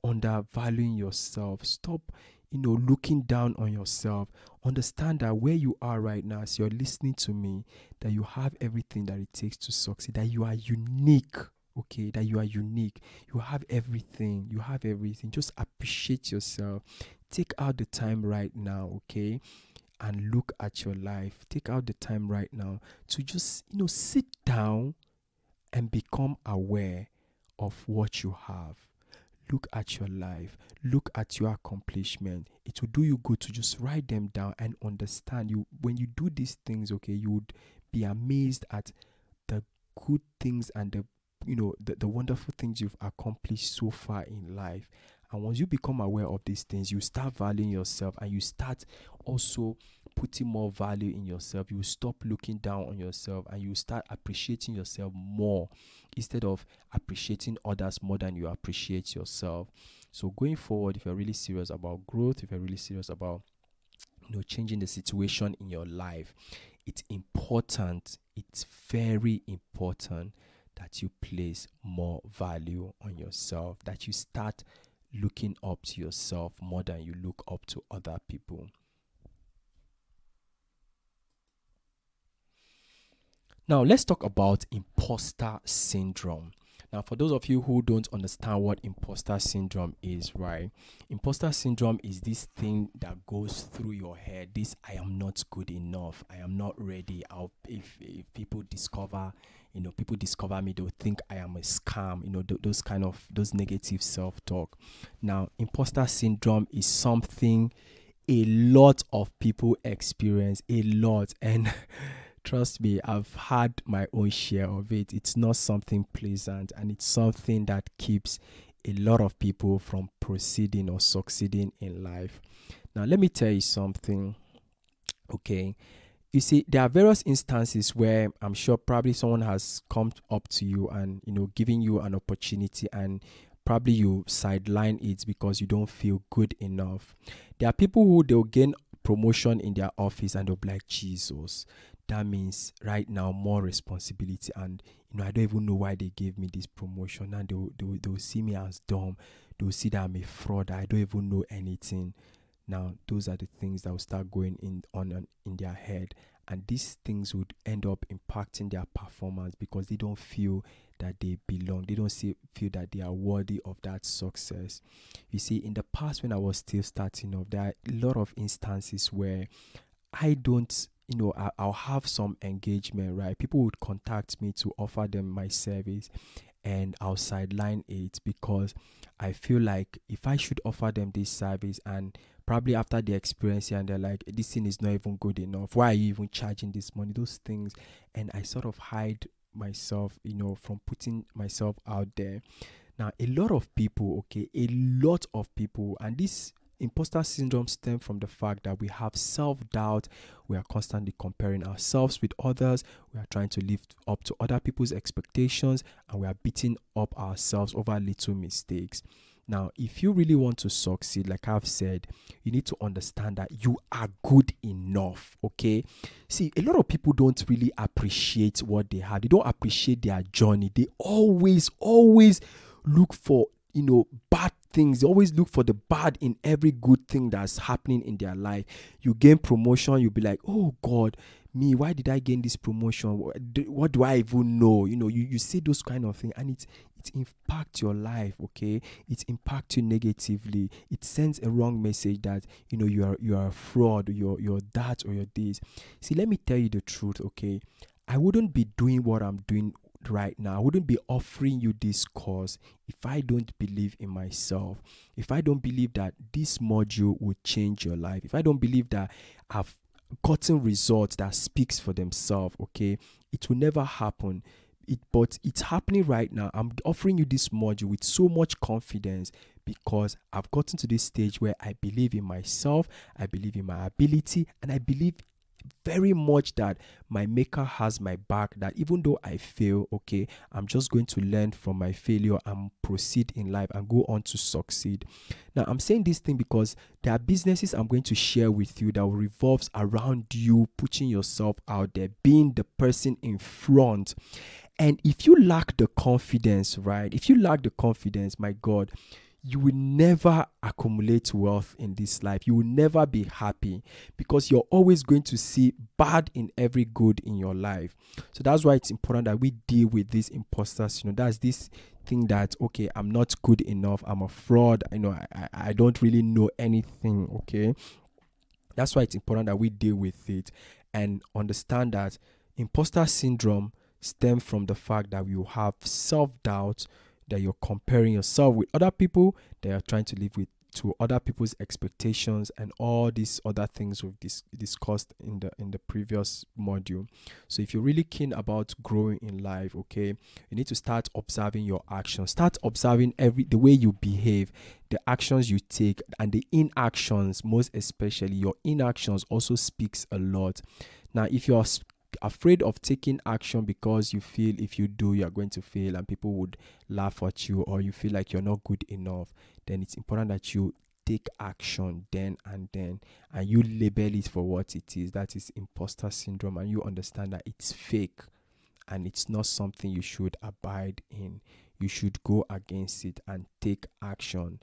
undervaluing yourself. Stop, looking down on yourself. Understand that where you are right now, as you're listening to me, that you have everything that it takes to succeed, that you are unique. Okay, that you are unique. You have everything. You have everything. Just appreciate yourself. Take out the time right now, okay? And look at your life. Take out the time right now to just, sit down and become aware of what you have. Look at your life. Look at your accomplishment. It will do you good to just write them down and understand. When you do these things, okay, you would be amazed at the good things and the the wonderful things you've accomplished so far in life. And once you become aware of these things, you start valuing yourself, and you start also putting more value in yourself. You stop looking down on yourself, and you start appreciating yourself more instead of appreciating others more than you appreciate yourself. So going forward, if you're really serious about growth, if you're really serious about changing the situation in your life, it's important, it's very important that you place more value on yourself, that you start looking up to yourself more than you look up to other people. Now, let's talk about imposter syndrome. Now, for those of you who don't understand what imposter syndrome is, right? Imposter syndrome is this thing that goes through your head. This, I am not good enough. I am not ready. If people discover, people discover me, they'll think I am a scam. Those negative self-talk. Now, imposter syndrome is something a lot of people experience, a lot, and trust me, I've had my own share of it. It's not something pleasant, and it's something that keeps a lot of people from proceeding or succeeding in life. Now, let me tell you something, okay? You see, there are various instances where I'm sure probably someone has come up to you and, giving you an opportunity, and probably you sideline it because you don't feel good enough. There are people who they'll gain promotion in their office and they'll be like, Jesus, that means right now more responsibility, and I don't even know why they gave me this promotion, and they'll see me as dumb. They'll see that I'm a fraud. I don't even know anything. Now, those are the things that will start going in their head, and these things would end up impacting their performance because they don't feel that they belong. They don't feel that they are worthy of that success. You see, in the past when I was still starting off, there are a lot of instances where I don't, I'll have some engagement, right? People would contact me to offer them my service, and I'll sideline it because I feel like if I should offer them this service, and probably after the experience and they're like, this thing is not even good enough, why are you even charging this money, those things, and I sort of hide myself, from putting myself out there. Now, a lot of people, and this imposter syndrome stems from the fact that we have self-doubt. We are constantly comparing ourselves with others. We are trying to live up to other people's expectations, and we are beating up ourselves over little mistakes. Now, if you really want to succeed, like I've said, you need to understand that you are good enough, okay? See, a lot of people don't really appreciate what they have. They don't appreciate their journey. They always look for, bad things. They always look for the bad in every good thing that's happening in their life. You gain promotion, you'll be like, oh God, me, why did I gain this promotion? What do I even know? You see those kind of things, and it impacts your life, okay? It impacts you negatively. It sends a wrong message that, you are a fraud, you're that, or you're this. See, let me tell you the truth, okay? I wouldn't be doing what I'm doing right now. I wouldn't be offering you this course if I don't believe in myself, if I don't believe that this module will change your life, if I don't believe that I've gotten results that speaks for themselves, okay? It will never happen. But it's happening right now. I'm offering you this module with so much confidence because I've gotten to this stage where I believe in myself, I believe in my ability, and I believe very much that my maker has my back, that even though I fail, okay, I'm just going to learn from my failure and proceed in life and go on to succeed. Now, I'm saying this thing because there are businesses I'm going to share with you that revolves around you putting yourself out there, being the person in front. And if you lack the confidence, right? If you lack the confidence, my God, you will never accumulate wealth in this life. You will never be happy because you're always going to see bad in every good in your life. So that's why it's important that we deal with these imposters. That's this thing that, okay, I'm not good enough. I'm a fraud. I don't really know anything, okay? That's why it's important that we deal with it and understand that imposter syndrome stems from the fact that you have self-doubt, that you're comparing yourself with other people, that you're trying to live with to other people's expectations and all these other things we've discussed in the previous module. So if you're really keen about growing in life, okay, you need to start observing your actions. Start observing the way you behave, the actions you take, and the inactions. Most especially your inactions also speaks a lot. Now if you're afraid of taking action because you feel if you do you're going to fail and people would laugh at you, or you feel like you're not good enough, then it's important that you take action then and you label it for what it is. That is imposter syndrome, and you understand that it's fake and it's not something you should abide in. You should go against it and take action.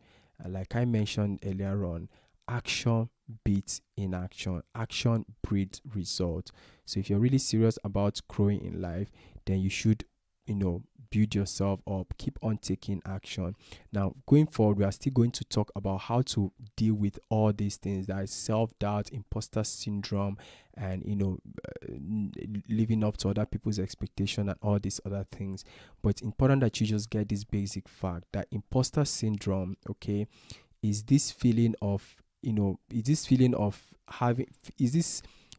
Like I mentioned earlier on, action beats inaction. Action breeds result. So if you're really serious about growing in life, then you should, build yourself up, keep on taking action. Now, going forward, we are still going to talk about how to deal with all these things, that is self-doubt, imposter syndrome, and living up to other people's expectation and all these other things. But it's important that you just get this basic fact that imposter syndrome, okay, is this feeling of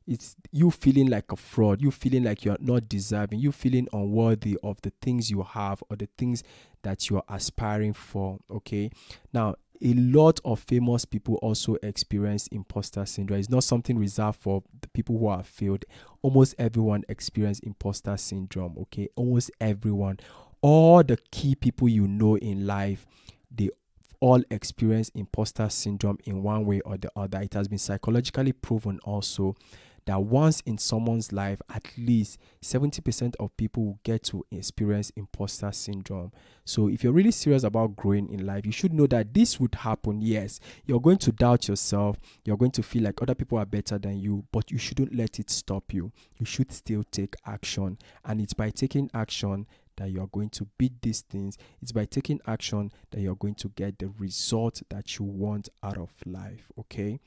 it's you feeling like a fraud, you feeling like you're not deserving, you feeling unworthy of the things you have or the things that you're aspiring for. Okay, now a lot of famous people also experience imposter syndrome. It's not something reserved for the people who have failed. Almost everyone experience imposter syndrome. Okay, almost everyone. All the key people in life, they all experience imposter syndrome in one way or the other. It has been psychologically proven also that once in someone's life, at least 70% of people will get to experience imposter syndrome. So if you're really serious about growing in life, you should know that this would happen. Yes, you're going to doubt yourself. You're going to feel like other people are better than you, but you shouldn't let it stop you. You should still take action. And it's by taking action that you're going to beat these things. It's by taking action that you're going to get the result that you want out of life. Okay.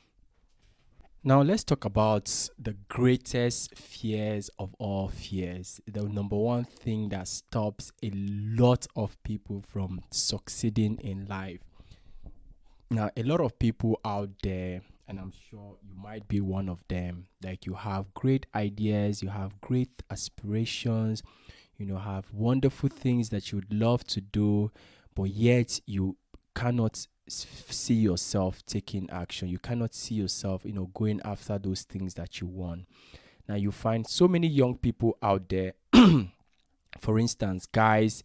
Now let's talk about the greatest fears of all fears. The number one thing that stops a lot of people from succeeding in life. Now, a lot of people out there, and I'm sure you might be one of them, like you have great ideas, you have great aspirations, have wonderful things that you would love to do, but yet you cannot see yourself taking action. You cannot see yourself, going after those things that you want. Now you find so many young people out there, for instance, guys,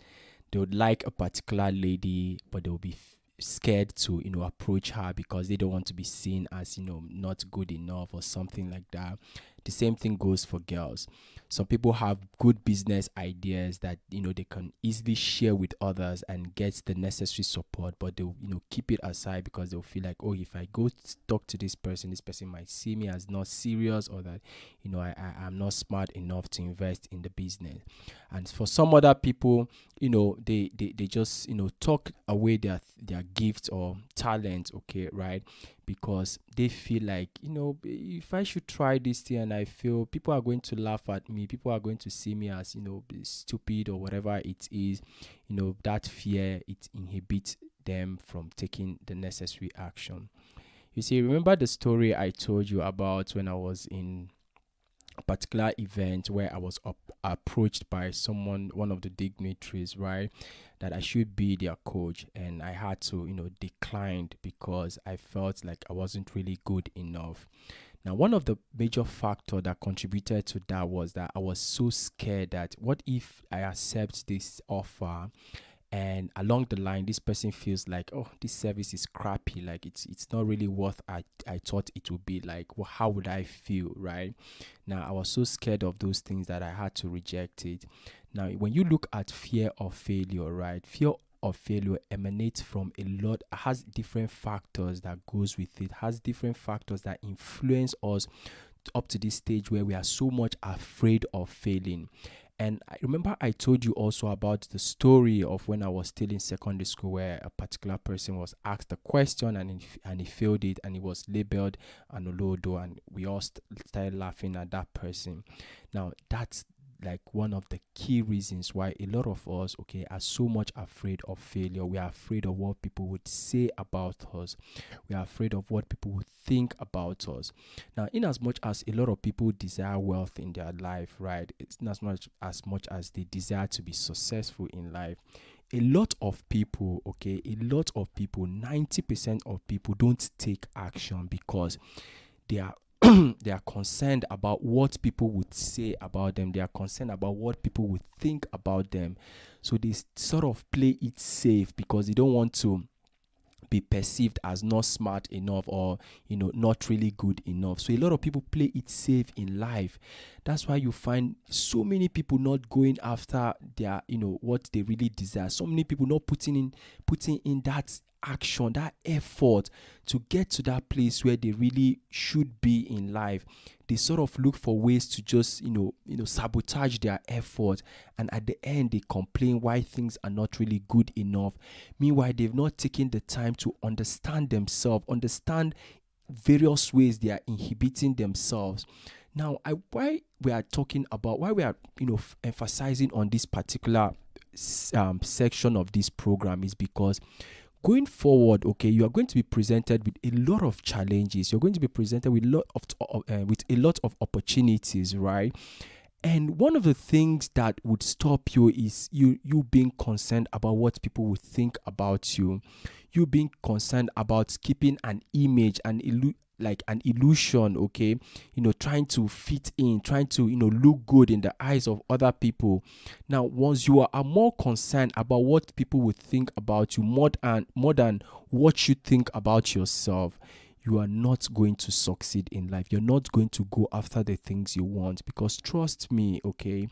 they would like a particular lady, but they will be scared to approach her because they don't want to be seen as not good enough or something like that. The same thing goes for girls. Some people have good business ideas that they can easily share with others and get the necessary support, but they'll keep it aside because they'll feel like, oh, if I go talk to this person might see me as not serious, or that I'm not smart enough to invest in the business. And for some other people, they just talk away their gifts or talent, okay, right? Because they feel like, if I should try this thing and I feel people are going to laugh at me, people are going to see me as stupid or whatever it is, that fear, it inhibits them from taking the necessary action. You see, remember the story I told you about when I was in a particular event where I was approached by one of the dignitaries, right, that I should be their coach, and I had to decline because I felt like I wasn't really good enough. Now, one of the major factors that contributed to that was that I was so scared that what if I accept this offer and along the line this person feels like, oh, this service is crappy, like it's not really what I thought it would be. Like, well, how would I feel, right? Now I was so scared of those things that I had to reject it. Now when you look at fear of failure, right, fear of failure emanates from has different factors that goes with it, has different factors that influence us up to this stage where we are so much afraid of failing. And I remember I told you also about the story of when I was still in secondary school, where a particular person was asked a question and he failed it, and he was labeled an olodo, and we all started laughing at that person. Now that's like one of the key reasons why a lot of us, okay, are so much afraid of failure. We are afraid of what people would say about us. We are afraid of what people would think about us. Now, in as much as a lot of people desire wealth in their life, right, it's not as much as they desire to be successful in life. A lot of people, okay, a lot of people, 90% of people don't take action because they are they are concerned about what people would say about them. They are concerned about what people would think about them. So they sort of play it safe because they don't want to be perceived as not smart enough, or not really good enough. So a lot of people play it safe in life. That's why you find so many people not going after their what they really desire. So many people not putting in that action, that effort to get to that place where they really should be in life. They sort of look for ways to just sabotage their effort, and at the end they complain why things are not really good enough. Meanwhile, they've not taken the time to understand themselves, understand various ways they are inhibiting themselves. Now, why we are talking about, why we are emphasizing on this particular section of this program is because going forward, okay, you are going to be presented with a lot of challenges. You're going to be presented with a lot of opportunities, right? And one of the things that would stop you is you being concerned about what people would think about you. You being concerned about keeping an image and like an illusion, okay? Trying to fit in, trying to look good in the eyes of other people. Now, once you are more concerned about what people would think about you more than what you think about yourself, you are not going to succeed in life. You're not going to go after the things you want, because trust me, okay,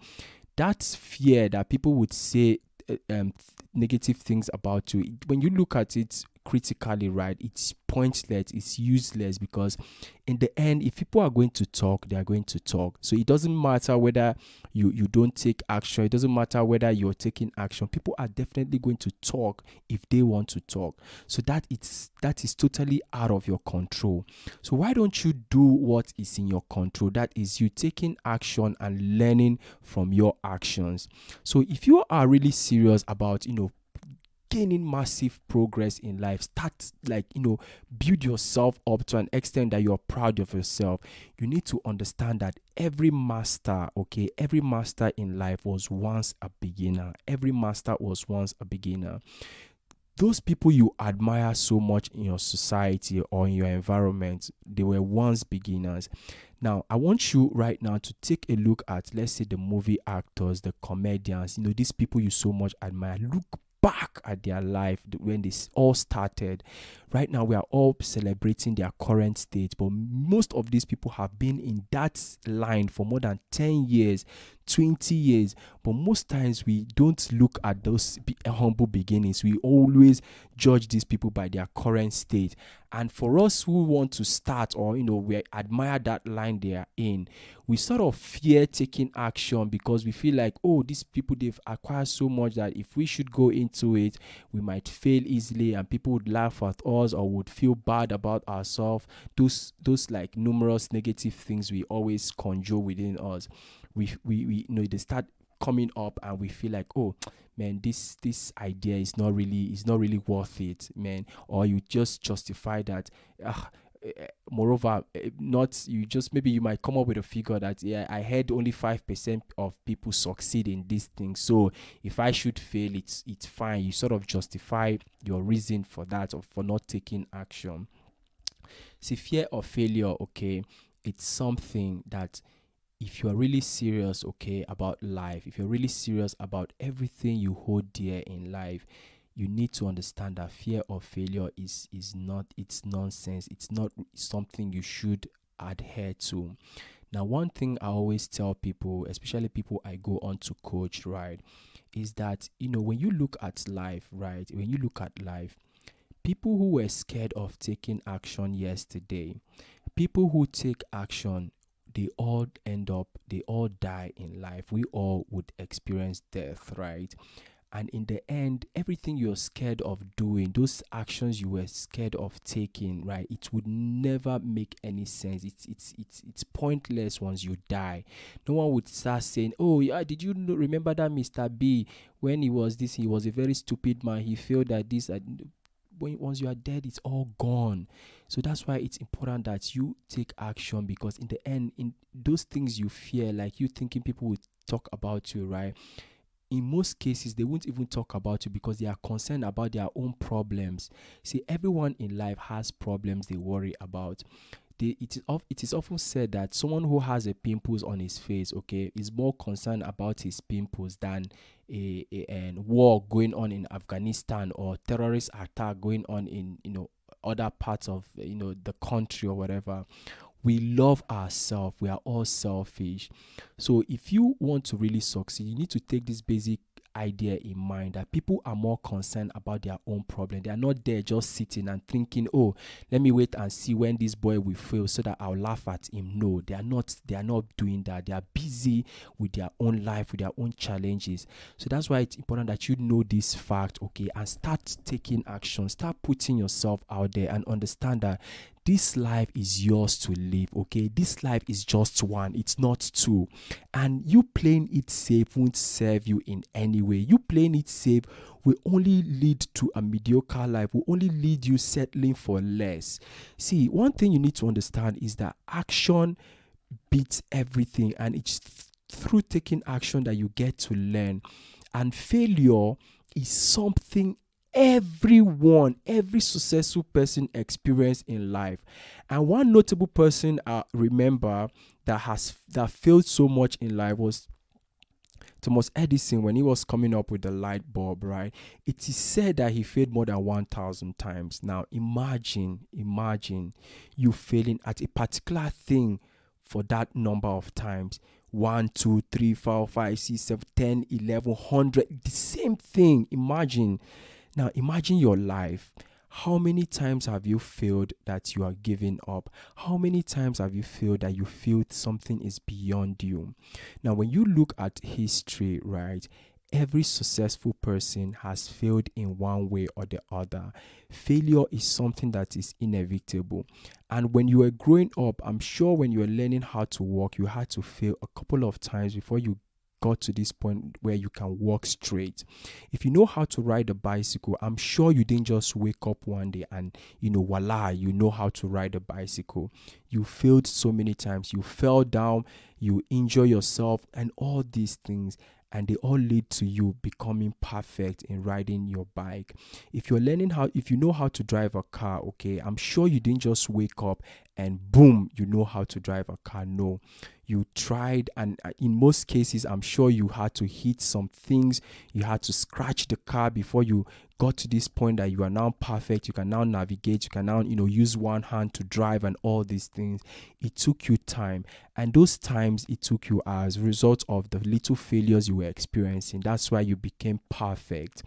that fear that people would say negative things about you, when you look at it critically, right, it's pointless, it's useless, because in the end, if people are going to talk, they are going to talk. So it doesn't matter whether you don't take action. It doesn't matter whether you're taking action. People are definitely going to talk if they want to talk. So that is totally out of your control. So why don't you do what is in your control? That is you taking action and learning from your actions. So if you are really serious about gaining massive progress in life, start build yourself up to an extent that you're proud of yourself, you need to understand that every master in life was once a beginner. Every master was once a beginner. Those people you admire so much in your society or in your environment, they were once beginners. Now, I want you right now to take a look at, let's say, the movie actors, the comedians, these people you so much admire. Look back at their life when this all started. Right now, we are all celebrating their current state, but most of these people have been in that line for more than 10 years, 20 years. But most times we don't look at those humble beginnings. We always judge these people by their current state. And for us who want to start, or we admire that line they are in, we sort of fear taking action because we feel like, oh, these people, they've acquired so much that if we should go into it, we might fail easily and people would laugh at us or would feel bad about ourselves. Those like numerous negative things we always conjure within us. We they start coming up and we feel like, oh man, this idea is not really worth it, man. Or you just justify that, moreover, not you just maybe you might come up with a figure that, yeah, I heard only 5% of people succeed in this thing, so if I should fail, it's fine. You sort of justify your reason for that, or for not taking action. See, fear of failure, okay, it's something that, if you're really serious, okay, about life, if you're really serious about everything you hold dear in life, you need to understand that fear of failure is not, it's nonsense. It's not something you should adhere to. Now, one thing I always tell people, especially people I go on to coach, right, is that when you look at life, right, when you look at life, people who were scared of taking action yesterday, people who take action, they all die in life. We all would experience death, right? And in the end, everything you're scared of doing, those actions you were scared of taking, right, it would never make any sense. It's pointless once you die. No one would start saying, oh yeah, did you remember that Mr. B, when he was this, he was a very stupid man, he failed at this. Once you are dead, it's all gone. So that's why it's important that you take action, because in the end, in those things you fear, like you thinking people would talk about you, right, in most cases they won't even talk about you because they are concerned about their own problems. See, everyone in life has problems they worry about. It is often said that someone who has a pimples on his face, okay, is more concerned about his pimples than a war going on in Afghanistan, or terrorist attack going on in other parts of the country or whatever. We love ourselves. We are all selfish. So if you want to really succeed, you need to take this basic idea in mind that people are more concerned about their own problem. They are not there just sitting and thinking, oh, let me wait and see when this boy will fail so that I'll laugh at him. No, they are not doing that. They are busy with their own life, with their own challenges. So that's why it's important that you know this fact, okay, and start taking action. Start putting yourself out there and understand that this life is yours to live, okay? This life is just one, it's not two. And you playing it safe won't serve you in any way. You playing it safe will only lead to a mediocre life, will only lead you settling for less. See, one thing you need to understand is that action beats everything, and it's through taking action that you get to learn. And failure is something every successful person experience in life. And one notable person I remember that failed so much in life was Thomas Edison. When he was coming up with the light bulb, right, it is said that he failed more than 1,000 times. Now imagine you failing at a particular thing for that number of times. 1, 2, 3, 4, 5, 6, 7, 10, 11, 100, the same thing. Now imagine your life. How many times have you failed that you are giving up? How many times have you failed that you feel something is beyond you? Now, when you look at history, right, every successful person has failed in one way or the other. Failure is something that is inevitable. And when you were growing up, I'm sure when you were learning how to walk, you had to fail a couple of times before you got to this point where you can walk straight. If you know how to ride a bicycle, I'm sure you didn't just wake up one day and voila, you know how to ride a bicycle. You failed so many times. You fell down, you injure yourself, and all these things, and they all lead to you becoming perfect in riding your bike. If you know how to drive a car, okay, I'm sure you didn't just wake up and boom, you know how to drive a car. No, you tried, and in most cases, I'm sure you had to hit some things. You had to scratch the car before you got to this point that you are now perfect. You can now navigate. You can now, use one hand to drive and all these things. It took you time, and those times it took you as a result of the little failures you were experiencing. That's why you became perfect.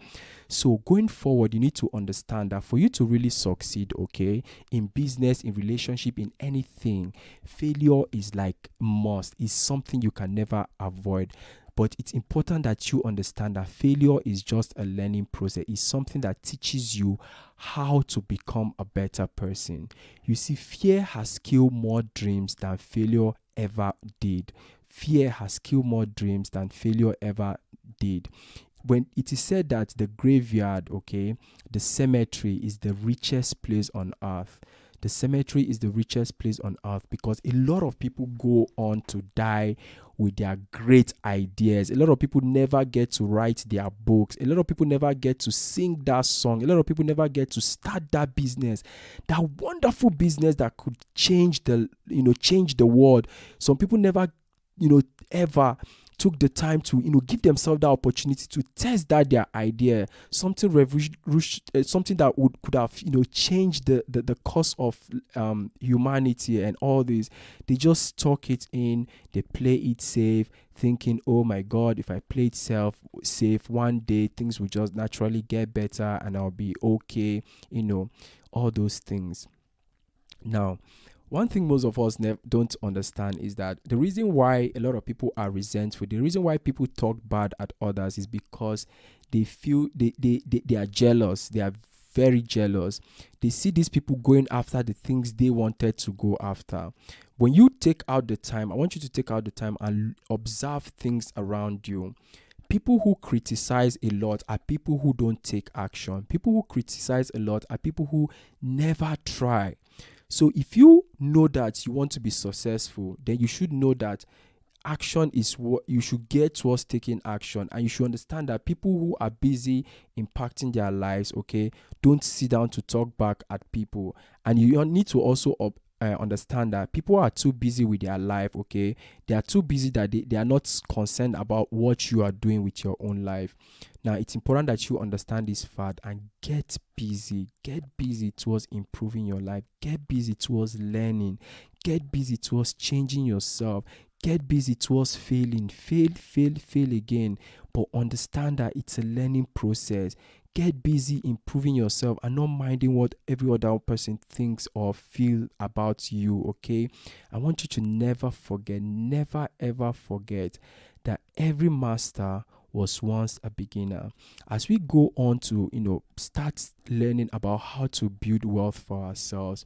So going forward, you need to understand that for you to really succeed, okay, in business, in relationship, in anything, failure is like must. It's something you can never avoid. But it's important that you understand that failure is just a learning process. It's something that teaches you how to become a better person. You see, fear has killed more dreams than failure ever did. Fear has killed more dreams than failure ever did. When it is said that the graveyard, okay, the cemetery is the richest place on earth. The cemetery is the richest place on earth because a lot of people go on to die with their great ideas. A lot of people never get to write their books. A lot of people never get to sing that song. A lot of people never get to start that business, that wonderful business that could change the world. Some people never, ever took the time to give themselves that opportunity to test that their idea, something something that could have changed the course of humanity and all this. They just talk it in, they play it safe, thinking, oh my god, if I play it safe, one day things will just naturally get better and I'll be okay, all those things. Now, one thing most of us don't understand is that the reason why a lot of people are resentful, the reason why people talk bad at others is because they feel they are jealous. They are very jealous. They see these people going after the things they wanted to go after. When you take out the time, I want you to take out the time and observe things around you. People who criticize a lot are people who don't take action. People who criticize a lot are people who never try. So if you know that you want to be successful, then you should know that action is what you should get towards taking action, and you should understand that people who are busy impacting their lives, okay, don't sit down to talk back at people. And you need to also understand that people are too busy with their life, okay, they are too busy that they are not concerned about what you are doing with your own life. Now it's important that you understand this fact and get busy towards improving your life, get busy towards learning, get busy towards changing yourself, get busy towards failing, fail again, but understand that it's a learning process. Get busy improving yourself and not minding what every other person thinks or feel about you, okay? I want you to never ever forget that every master was once a beginner. As we go on to, start learning about how to build wealth for ourselves,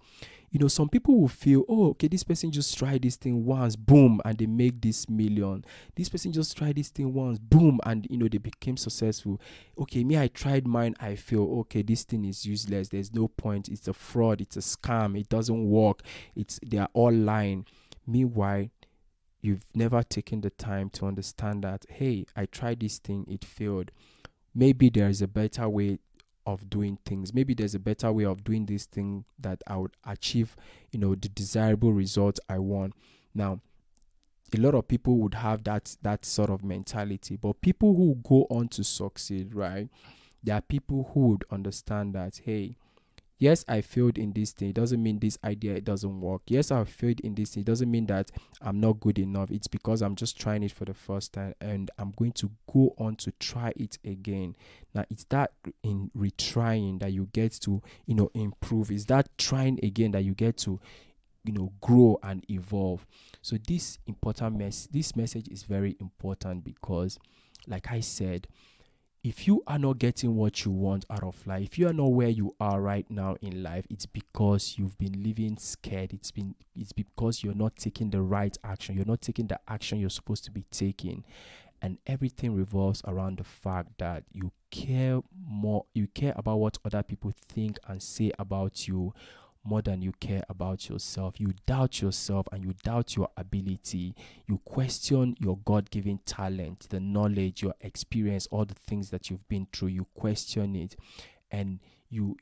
some people will feel, oh, okay, this person just tried this thing once, boom, and they make this million. This person just tried this thing once, boom, and they became successful. Okay, me, I tried mine, I feel, okay, this thing is useless. There's no point. It's a fraud. It's a scam. It doesn't work. They are all lying. Meanwhile, you've never taken the time to understand that, hey, I tried this thing, it failed. Maybe there is a better way of doing things. Maybe there's a better way of doing this thing that I would achieve, the desirable result I want. Now, a lot of people would have that sort of mentality, but people who go on to succeed, right? There are people who would understand that, hey, yes, I failed in this thing. It doesn't mean this idea it doesn't work. Yes, I failed in this thing. It doesn't mean that I'm not good enough. It's because I'm just trying it for the first time and I'm going to go on to try it again. Now, it's that in retrying that you get to, improve. It's that trying again that you get to, grow and evolve. So this message is very important because, like I said, if you are not getting what you want out of life, if you are not where you are right now in life, it's because you've been living scared. It's because you're not taking the right action. You're not taking the action you're supposed to be taking. And everything revolves around the fact that you care about what other people think and say about you more than you care about yourself. You doubt yourself and you doubt your ability. You question your God-given talent, the knowledge, your experience, all the things that you've been through. You question it, and you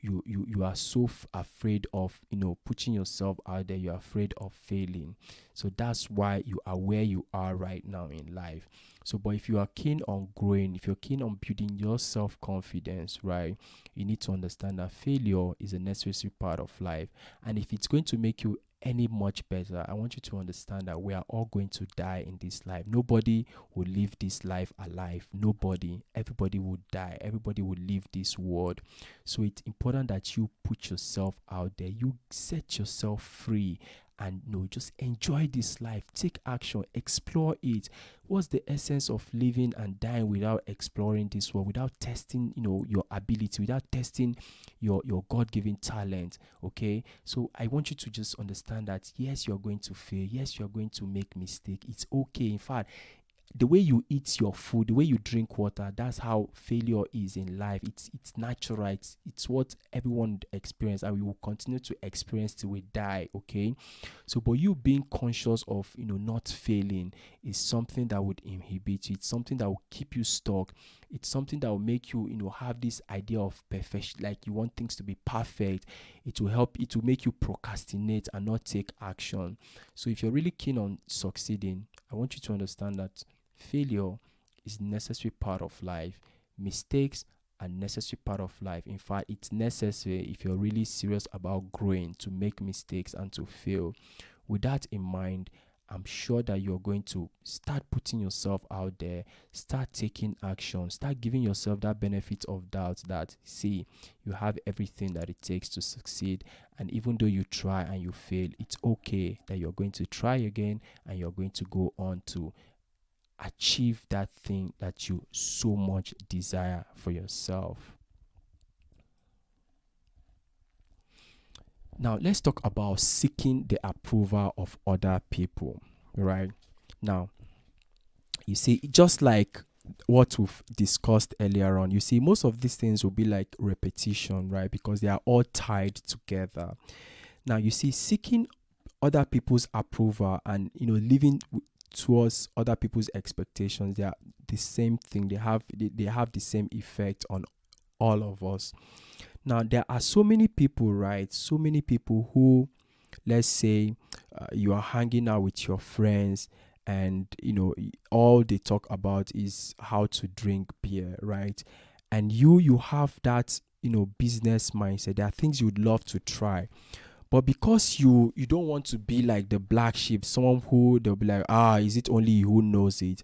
are so afraid of putting yourself out there. You're afraid of failing. So that's why you are where you are right now in life. So, but if you are keen on growing, if you're keen on building your self-confidence, right, you need to understand that failure is a necessary part of life. And if it's going to make you any much better, I want you to understand that we are all going to die in this life. Nobody will live this life alive. Nobody. Everybody will die. Everybody will leave this world. So it's important that you put yourself out there. You set yourself free and just enjoy this life. Take action, explore it. What's the essence of living and dying without exploring this world, without testing your ability, without testing your God-given talent? Okay, so I want you to just understand that yes, you're going to fail, yes, you're going to make mistake. It's okay. In fact, the way you eat your food, the way you drink water, that's how failure is in life. It's natural. It's what everyone experience, and we will continue to experience till we die. Okay, so but you being conscious of not failing is something that would inhibit you. It's something that will keep you stuck. It's something that will make you have this idea of perfection, like you want things to be perfect. It will make you procrastinate and not take action. So if you're really keen on succeeding, I want you to understand that failure is a necessary part of life. Mistakes are necessary part of life. In fact, it's necessary if you're really serious about growing to make mistakes and to fail. With that in mind, I'm sure that you're going to start putting yourself out there, start taking action, start giving yourself that benefit of doubt that, see, you have everything that it takes to succeed. And even though you try and you fail, it's okay that you're going to try again and you're going to go on to achieve that thing that you so much desire for yourself. Now, let's talk about seeking the approval of other people, right? Now, you see, just like what we've discussed earlier on, you see, most of these things will be like repetition, right? Because they are all tied together. Now, you see, seeking other people's approval and, living towards other people's expectations, they are the same thing. They have the same effect on all of us. Now, there are so many people, right? So many people who, let's say, you are hanging out with your friends, and all they talk about is how to drink beer, right? And you have that business mindset. There are things you would love to try, but because you don't want to be like the black sheep, someone who they'll be like, is it only you who knows it?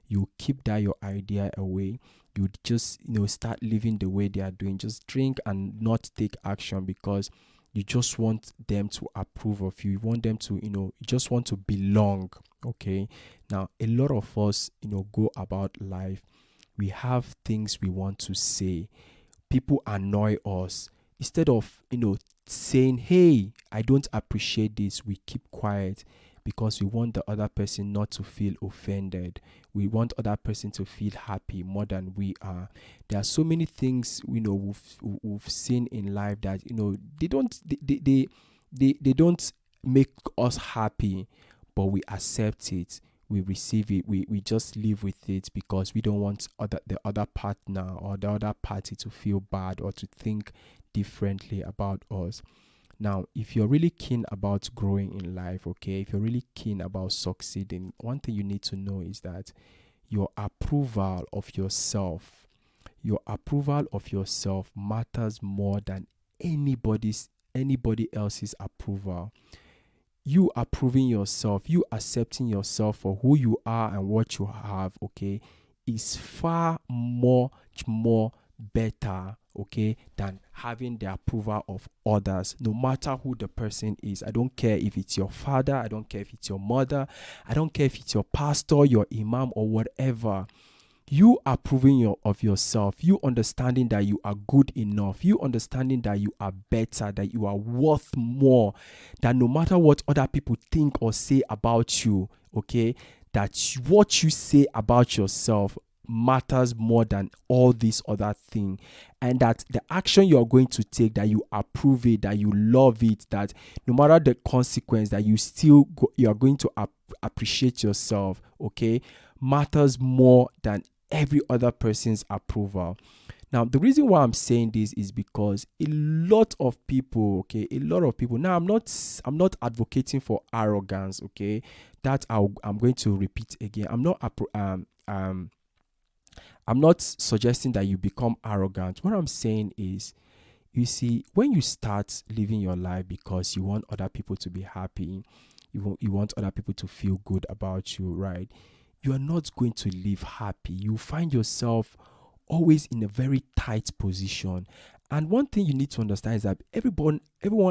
You keep that your idea away. You just start living the way they are doing. Just drink and not take action, because you just want them to approve of you. You want them to, you just want to belong. Okay. Now, a lot of us, go about life. We have things we want to say. People annoy us. Instead of, saying, hey, I don't appreciate this, we keep quiet, because we want the other person not to feel offended. We want other person to feel happy more than we are. There are so many things we've seen in life that they don't make us happy, but we accept it. We receive it. We just live with it, because we don't want the other partner or the other party to feel bad or to think differently about us. Now, if you're really keen about growing in life, okay, if you're really keen about succeeding, one thing you need to know is that your approval of yourself, matters more than anybody else's approval. You approving yourself, you accepting yourself for who you are and what you have, okay, is far much more better, okay, than having the approval of others, no matter who the person is. I don't care if it's your father, I don't care if it's your mother, I don't care if it's your pastor, your imam, or whatever. You approving of yourself, you understanding that you are good enough, you understanding that you are better, that you are worth more, that no matter what other people think or say about you, okay, that what you say about yourself matters more than all this other thing, and that the action you are going to take, that you approve it, that you love it, that no matter the consequence, that you are going to appreciate yourself, okay, matters more than every other person's approval. Now, the reason why I'm saying this is because a lot of people, now I'm not advocating for arrogance, okay, that I'm going to repeat again. I'm not suggesting that you become arrogant. What I'm saying is, you see, when you start living your life because you want other people to be happy, you want other people to feel good about you, right? You are not going to live happy. You find yourself always in a very tight position. And one thing you need to understand is that everyone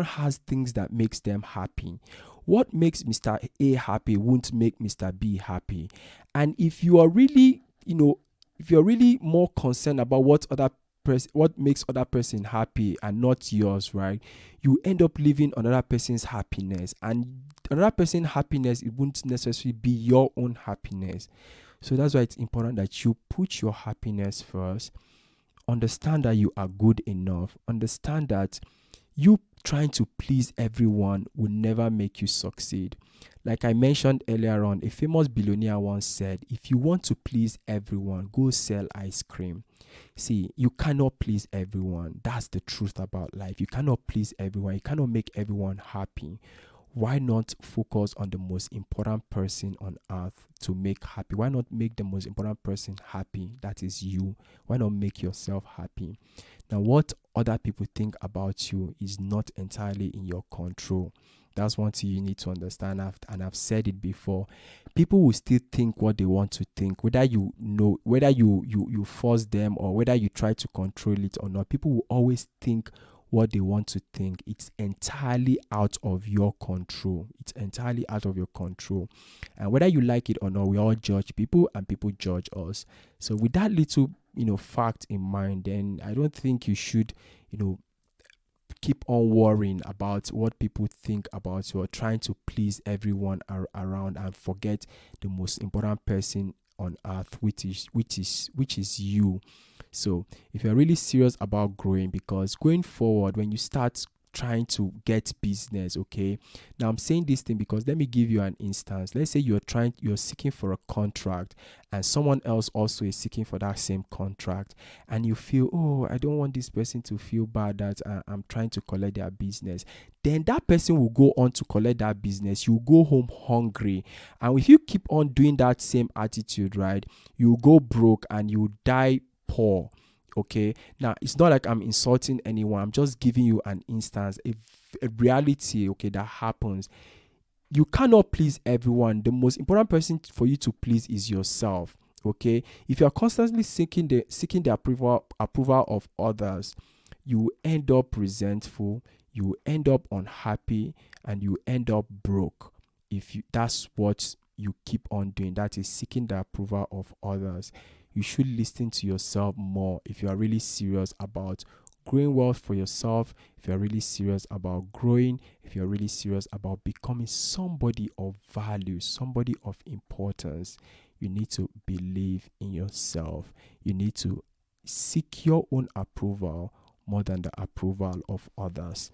has things that makes them happy. What makes Mr. A happy won't make Mr. B happy. And if you are really, if you're really more concerned about what makes other person happy and not yours, right? You end up living another person's happiness, and another person's happiness, it won't necessarily be your own happiness. So that's why it's important that you put your happiness first. Understand that you are good enough. Understand that you trying to please everyone will never make you succeed. Like I mentioned earlier on, a famous billionaire once said, if you want to please everyone, go sell ice cream. See, you cannot please everyone. That's the truth about life. You cannot please everyone. You cannot make everyone happy. Why not focus on the most important person on earth to make happy? Why not make the most important person happy? That is you. Why not make yourself happy? Now, what other people think about you is not entirely in your control. That's one thing you need to understand. I've said it before. People will still think what they want to think, whether you force them or whether you try to control it or not. People will always think what they want to think. It's entirely out of your control. It's entirely out of your control. And whether you like it or not, we all judge people and people judge us. So with that little, fact in mind, then I don't think you should, keep on worrying about what people think about you or trying to please everyone around and forget the most important person on earth, which is you. So if you're really serious about growing, because going forward, when you start trying to get business, okay, now I'm saying this thing because let me give you an instance. Let's say you're seeking for a contract and someone else also is seeking for that same contract, and you feel, oh, I don't want this person to feel bad that I'm trying to collect their business. Then that person will go on to collect that business. You go home hungry, and if you keep on doing that same attitude, right, you go broke and you die poor. Okay, now it's not like I'm insulting anyone, I'm just giving you an instance, a reality, okay, that happens. You cannot please everyone. The most important person for you to please is yourself. Okay, if you're constantly seeking the approval of others, you end up resentful, you end up unhappy, and you end up broke. If that's what you keep on doing, that is seeking the approval of others. You should listen to yourself more if you are really serious about growing wealth for yourself, if you're really serious about growing, if you're really serious about becoming somebody of value, somebody of importance. You need to believe in yourself. You need to seek your own approval more than the approval of others.